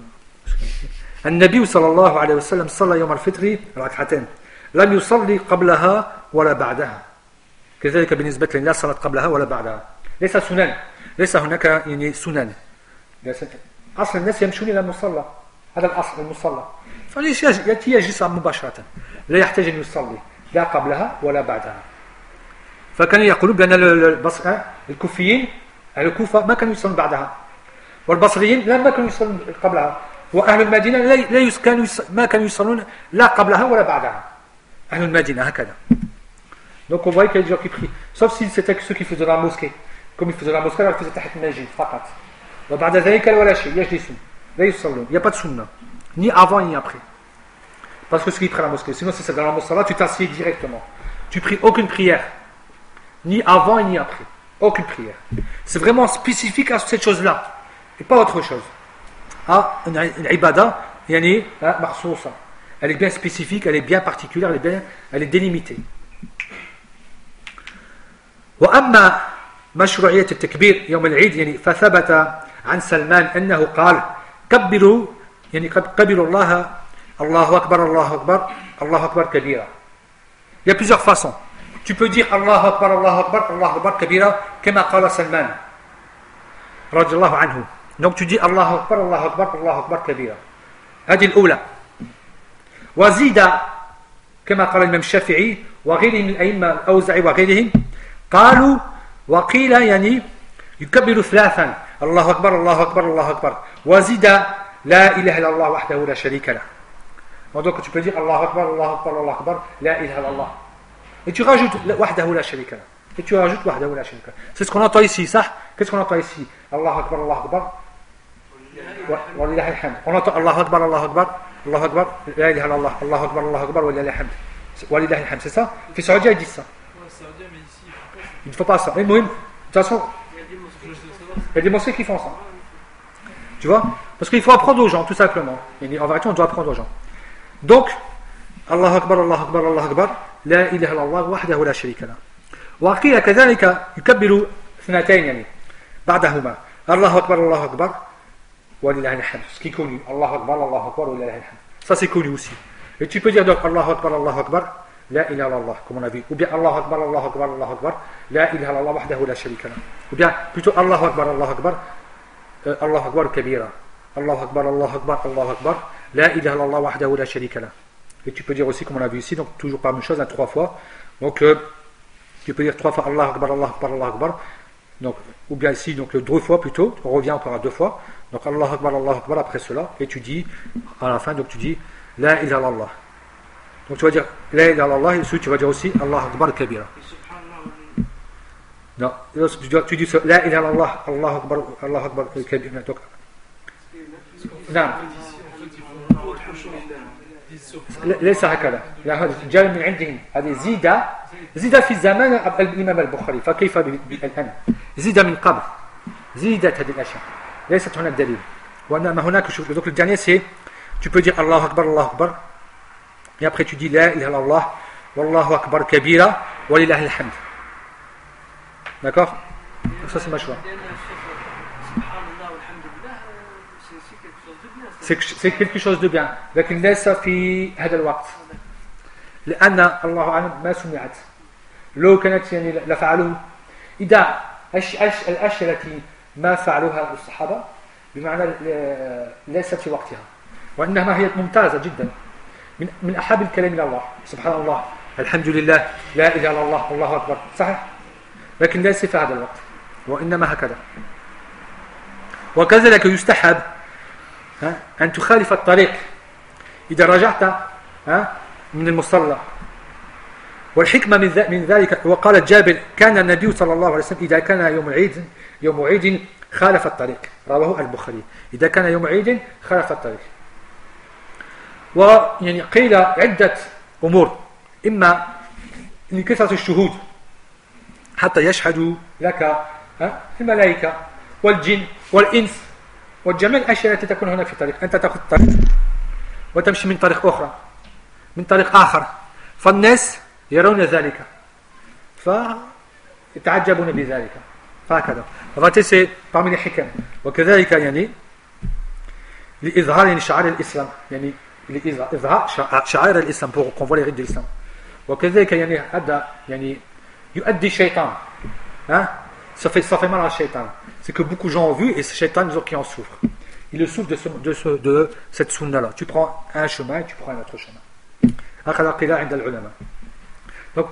النبي صلى الله عليه وسلم صلى يوم الفطر ركعتين لم يصلي قبلها ولا بعدها كذلك بالنسبة للناس صلت قبلها ولا بعدها ليس سنن ليس هناك يعني سنن أصل الناس يمشون إلى المصلى هذا الأصل المصلى فليش يجلس مباشرة لا يحتاج أن يصلي لا قبلها ولا بعدها فكانوا يقولون بأن الكوفيين أهل الكوفة ما كانوا يصلون بعدها والبصريين ما كانوا يصلون قبلها وأهل المدينة ما كانوا يصلون لا قبلها ولا بعدها أهل المدينة هكذا. Donc on voit qu'il y a des gens qui prient, sauf si c'était ceux qui faisaient la mosquée. Comme ils faisaient la mosquée, alors ils faisaient tahit al-masjid فقط. وبعد ذلك ولا شيء يجلسون لا يصلون. Il n'y a pas de sunna, ni avant ni après. Parce que ceux qui prient la mosquée, sinon si c'est dans la mosquée, tu t'assieds directement. Tu pries aucune prière, ni avant ni après, aucune prière. C'est vraiment spécifique à cette chose-là. Et pas autre chose. Une ibada, yani makhsousa. Elle est bien spécifique, elle est bien particulière, elle est délimitée. وأما مشروعية التكبير يوم العيد يعني فثبت عن سلمان أنه قال كبروا يعني كبروا الله أكبر الله أكبر الله أكبر كبيرا. Il y a plusieurs façons. Tu peux dire الله أكبر الله أكبر الله أكبر كبيرا كما قال سلمان رضي الله عنه. Donc tu dis الله أكبر الله أكبر الله أكبر كبيرا. هذه الأولى. وزيد كما قال الإمام الشافعي وغيرهم من الأئمة الأوزاعي وغيرهم قالوا وقيل يعني يكبر ثلاثا الله أكبر الله أكبر الله أكبر وزيد لا إله إلا الله وحده لا شريك له. Donc tu peux dire الله أكبر الله أكبر الله أكبر لا إله إلا الله et tu rajoutes وحده لا شريك له et tu rajoutes وحده لا شريك له. C'est ce qu'on entend ici, ça. Qu'est-ce qu'on entend ici? الله أكبر الله أكبر ولله الحمد. On entend الله أكبر الله أكبر الله أكبر لا إله إلا الله الله أكبر الله أكبر ولله الحمد ولله الحمد. C'est ça? في السعودية ils disent ça. Il ne faut pas ça. Et de toute façon, il y a des mosquées qui font ça. Tu vois? Parce qu'il faut apprendre aux gens, tout simplement. Et en vérité, on doit apprendre aux gens. Donc, Allah Akbar, Allah Akbar, Allah Akbar, la ilaha illallah, wahdahu la sharika lah. وقيل كذلك يكبر اثنتين يعني بعدهما الله أكبر الله أكبر ولله الحمد. Ce qui est connu. Allah Akbar, Allah Akbar, ولله الحمد. Ça c'est connu aussi. Et tu peux dire donc Allah Akbar, Allah Akbar. لا إله إلا الله comme on a vu ou bien Allah Akbar Allah Akbar Allah Akbar لا إله إلا الله وحده لا شريك له ou bien plutôt Allah Akbar Allah Akbar Allah Akbar كبيرا Allah Akbar Allah Akbar Allah Akbar لا إله إلا الله وحده لا شريك له. Et tu peux dire aussi comme on a vu ici donc toujours pas la même chose 3 fois donc tu peux dire 3 fois Allah Akbar Allah Akbar Allah Akbar donc ou bien ici donc le 2 fois plutôt on revient encore à 2 fois donc Allah Akbar après cela et tu dis à la fin donc tu dis لا إله إلا الله. Donc tu vas dire La ilaha illallah et ensuite tu vas dire aussi Allah Akbar Kabira. Non, tu dis La ilaha illallah Allah Akbar Kabira. Donc, non. ليس هكذا، هذا جاء من عندهم، هذه زيد في زمان الإمام البخاري، فكيف الآن؟ زيد من قبل، زيدت هذه الأشياء، ليست هناك دليل. وإنما هناك شوف donc le dernier c'est tu peux dire Allah Akbar et après tu dis la ilaha illallah wallahu akbar kabira walillahi alhamd. D'accord? Ça c'est ma choix. C'est quelque chose de bien لكن ليس في هذا الوقت لأن الله أعلم ما سمعت. لو كانت يعني لفعلوه إذا الأشياء التي ما فعلوها الصحابة بمعنى ليست في وقتها، وإنما هي ممتازة جدا من أحب الكلام إلى الله، سبحان الله الحمد لله لا إله إلا الله الله أكبر، صحيح، لكن ليس في هذا الوقت، وإنما هكذا. وكذلك يستحب أن تخالف الطريق إذا رجعت من المصلى. والحكمة من ذلك، وقال جابر كان النبي صلى الله عليه وسلم إذا كان يوم عيد خالف الطريق، رواه البخاري، إذا كان يوم عيد خالف الطريق. ويعني قيل عدة أمور، إما لكثرة الشهود حتى يشهدوا لك الملائكة والجن والإنس والجميع الأشياء التي تكون هنا في طريق، أنت تأخذ طريق وتمشي من طريق أخرى من طريق آخر، فالناس يرون ذلك فيتعجبون بذلك، فهكذا. فهذا c'est parmi les حكم. وكذلك يعني لإظهار يعني شعائر الإسلام، يعني لإظهار شعائر الإسلام pour qu'on voit les rites de l'islam. وكذلك يعني هذا يعني يؤدي الشيطان ça fait mal à shaitan. C'est que beaucoup de gens ont vu et c'est shaitan qui en souffre. Il le souffre de cette sunna là. Tu prends un chemin et tu prends un autre chemin. هكذا قيل عند العلماء. Donc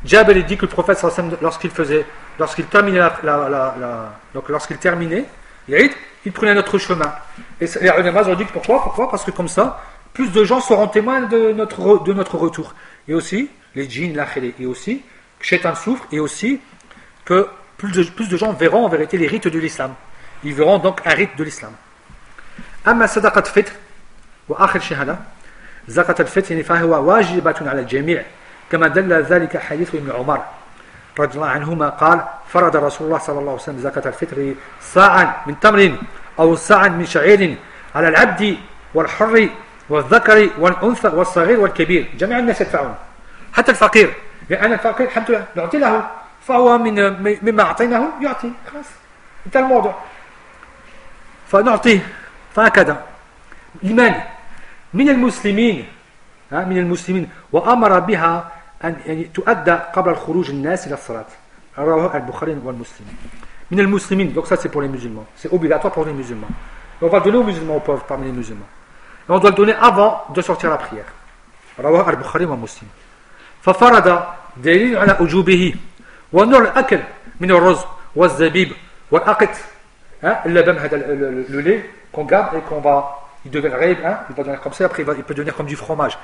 Jabir dit que le prophète lorsqu'il terminait lorsqu'il terminait l'Eid, il prenait un autre chemin. Et les ulama ont dit que pourquoi? Parce que comme ça, plus de gens seront témoins de notre retour. Et aussi les djinns, l'akhiré, et aussi que shaitan souffre, et aussi que plus de gens verront en vérité les rites de l'islam. Ils verront donc un rite de l'islam. أما صدقة الفطر وآخر شهادة زكاة الفطر يعني فهو واجبة على الجميع كما دل ذلك حديث ابن عمر رضي الله عنهما قال فرض رسول الله صلى الله عليه وسلم زكاة الفطر صاعا من تمر أو صاعا من شعير على العبد والحر والذكر والأنثى والصغير والكبير، جميع الناس يدفعون حتى الفقير، لأن الفقير الحمد لله نعطي له فهو مما أعطيناه يعطي، خلاص انتهى الموضوع، فنعطيه. فهكذا لمن من المسلمين وأمر بها أن يعني تؤدى قبل الخروج الناس إلى الصلاة، رواه البخاري والمسلم. من المسلمين، donc ça c'est pour les musulmans, c'est obligatoire pour les musulmans. Et on va donner aux musulmans, aux pauvres parmi les musulmans. Et on doit le donner avant de sortir à la prière. رواه البخاري ومسلم. ففرض دليل على وجوبه ونوع الأكل من الرز والزبيب والأقط، اللبن هذا le lait qu'on garde et qu'on va, il devient raide, il va devenir comme ça, après il peut devenir comme du fromage.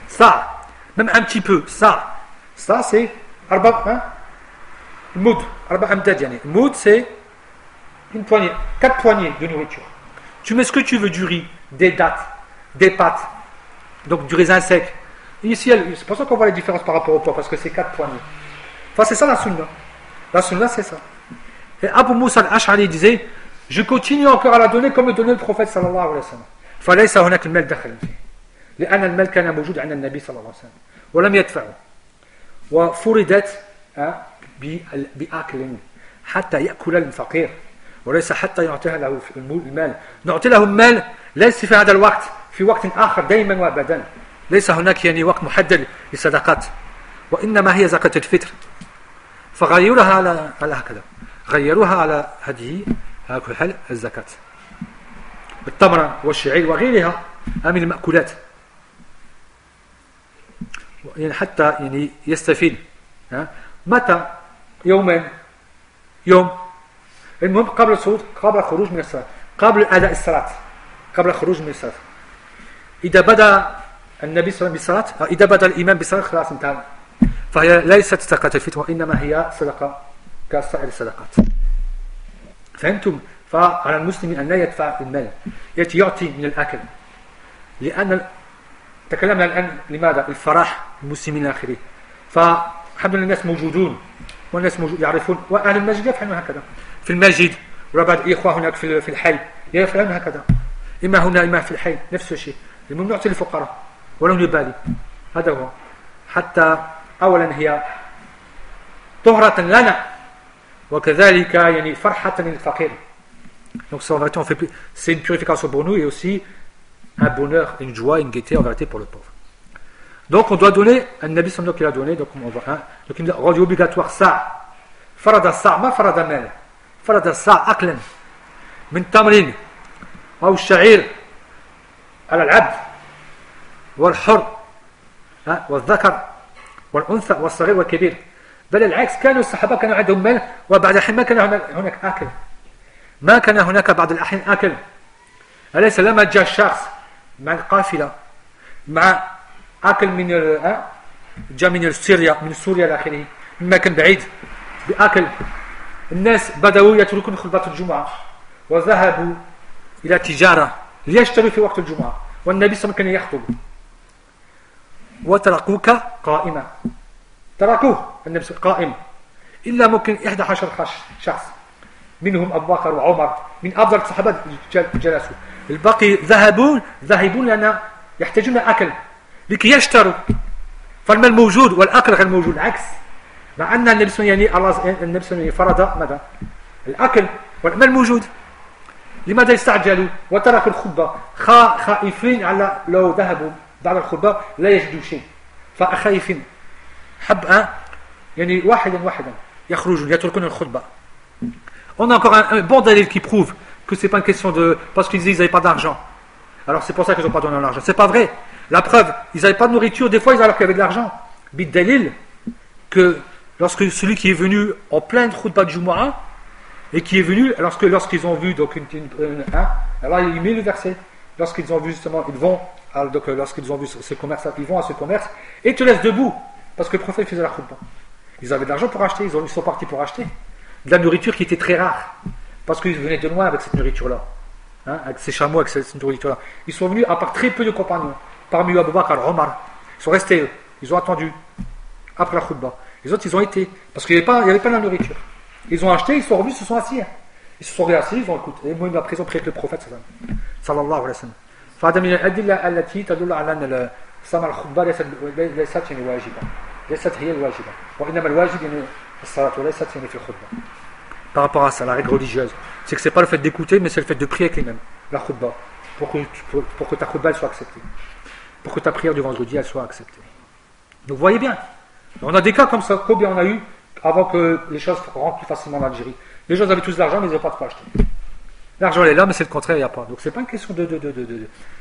Ça, même un petit peu, ça c'est moud, moud c'est une poignée, 4 poignées de nourriture. Tu mets ce que tu veux, du riz, des dattes, des pâtes, donc du raisin sec. Et ici, c'est pour ça qu'on voit les différences par rapport au poids, parce que c'est 4 poignées. Enfin, c'est ça la sunna. La sunna, c'est ça. Et Abu Moussa al-Ash'ari disait, je continue encore à la donner comme le donnait le prophète sallallahu alayhi wa sallam. فليس هناك المال دخل فيه لأن المال كان موجود عند النبي صلى الله عليه وسلم ولم يدفعه وفرضت بأكل حتى يأكل الفقير وليس حتى يعطيها له المال. نعطي له المال ليس في هذا الوقت، في وقت آخر دائما وأبدا، ليس هناك يعني وقت محدد للصدقات، وإنما هي زكاة الفطر. فغيروها على هكذا، غيروها على هذه حال الزكاة بالتمر والشعير وغيرها من المأكولات، يعني حتى يعني يستفيد. متى؟ يوم المهم قبل الخروج من الصلاة، قبل أداء الصلاة، قبل الخروج من الصلاة. إذا بدأ النبي صلى الله عليه وسلم بالصلاة، إذا بدأ الإمام بالصلاة خلاص انتهى، فهي ليست زكاة الفطر وإنما هي صدقة كسائر الصدقات. فهمتم؟ فعلى المسلم أن لا يدفع المال، يعطي من الأكل، لأن تكلمنا الآن لماذا؟ الفرح المسلمين إلى آخره. فالحمد لله الناس موجودون والناس يعرفون، وأهل المسجد يفعلون هكذا في المسجد، وبعض الإخوة هناك في الحي يفعلون هكذا، إما هنا إما في الحي نفس الشيء. المهم نعطي للفقراء ولو نبالي، هذا هو. حتى أولا هي طهرة لنا وكذلك يعني فرحة للفقير. Donc ça, en vérité, c'est une purification pour nous et aussi un bonheur, une joie, une gaieté en vérité pour le pauvre. Donc on doit donner, un Nabi sallallahu qu'il a donné, donc on voit, hein, donc il a rendu obligatoire ça. Farada sa, ma farada mal. Farada sa aklan min tamrin ou sha'ir على العبد والحر والذكر والأنثى والصغير والكبير. بل العكس، كانوا الصحابة كانوا عندهم مال وبعد الحين ما كان هناك آكل، ما كان هناك بعض الأحيان آكل. أليس لما جاء الشخص مع القافلة مع آكل من جاء من سوريا إلى آخره، من مكان بعيد بآكل، الناس بدأوا يتركون خطبة الجمعة وذهبوا إلى تجارة ليشتروا في وقت الجمعة، والنبي صلى الله عليه وسلم كان يخطب وتركوك قائمة، تركوه النبي قائم، إلا ممكن 11 شخص منهم أبو بكر وعمر من أفضل الصحابة جلسوا، الباقي ذاهبون لأن يحتاجون أكل لكي يشتروا، فالمال موجود والأكل غير موجود. العكس، مع أن النبي صلى الله عليه وسلم فرض ماذا؟ الأكل والمال موجود. لماذا يستعجلوا وتركوا الخطبة خائفين على لو ذهبوا بعد الخطبة لا يجدوا شيء، فخائفين حب يعني واحدا يخرجون يتركون الخطبة. On a encore un bon dalil qui prouve que c'est pas une question de parce qu'ils disent ils n'avaient pas d'argent. Alors c'est pour ça qu'ils n'ont pas donné l'argent. C'est pas vrai. La preuve, ils n'avaient pas de nourriture. Des fois ils alors qu'il y avait de l'argent. Bid dalil que lorsque celui qui est venu en pleine khutbah de Jumu'ah et qui est venu lorsqu'ils ont vu donc alors il met le verset. Lorsqu'ils ont vu justement lorsqu'ils ont vu ce commerce, ils vont à ce commerce et te laissent debout parce que le prophète faisait la khutbah. Ils avaient de l'argent pour acheter. Ils sont partis pour acheter de la nourriture qui était très rare parce qu'ils venaient de loin avec cette nourriture-là, avec ces chameaux, avec cette nourriture-là. Ils sont venus à part très peu de compagnons, parmi eux Abu Bakr, Omar. Ils sont restés, ils ont attendu après la khutbah. Les autres, ils ont été parce qu'il n'y avait pas de la nourriture. Ils ont acheté, ils sont revenus, ils se sont assis. Ils se sont assis, ils ont écouté. Et moi, après, ils ont prié avec le prophète sallallahu alayhi wa sallam. فهذا من الأدلة التي تدل على أن سماع الخطبة ليست يعني واجبة، ليست هي الواجبة، وإنما الواجب يعني الصلاة وليست يعني في الخطبة. Par rapport à ça, la règle religieuse, c'est que c'est pas le fait d'écouter, mais c'est le fait de prier avec lui-même, la khutbah, pour que ta khutbah soit acceptée, pour que ta prière du vendredi elle soit acceptée. Donc vous voyez bien, on a des cas comme ça, combien on a eu avant que les choses rentrent plus facilement en Algérie. Les gens avaient tous de l'argent, mais ils n'avaient pas de quoi acheter. L'argent est là, mais c'est le contraire, il n'y a pas. Donc c'est pas une question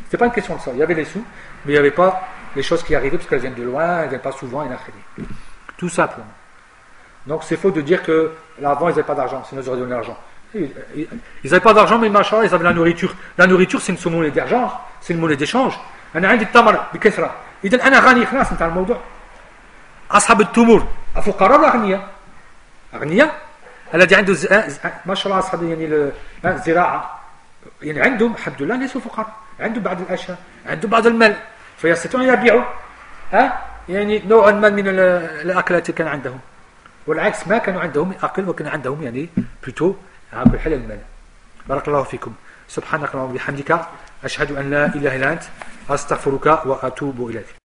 c'est pas une question de ça. Il y avait les sous, mais il n'y avait pas les choses qui arrivaient parce qu'elles viennent de loin, elles ne viennent pas souvent, et tout simplement. Donc c'est faux de dire que avant ils n'avaient pas d'argent, sinon ils auraient donné l'argent. Ils n'avaient pas d'argent, mais machin, ils avaient la nourriture. La nourriture, c'est une monnaie d'argent, c'est une monnaie d'échange. أنا عندي التمر بكثرة، إذا أنا غني خلاص انتهى الموضوع. أصحاب التمور الفقراء ولا أغنياء؟ أغنياء الذي عنده ما شاء الله أصحاب يعني الزراعة يعني عندهم الحمد لله ليسوا فقراء، عندهم بعض الأشياء، عندهم بعض المال فيستطيعون أن يبيعوا يعني نوعا ما من الأكل التي كان عندهم. والعكس ما كانوا عندهم أكل وكان عندهم يعني بلوتو عقل حلال المال. بارك الله فيكم. سبحانك اللهم وبحمدك أشهد أن لا إله إلا أنت أستغفرك وأتوب إليك.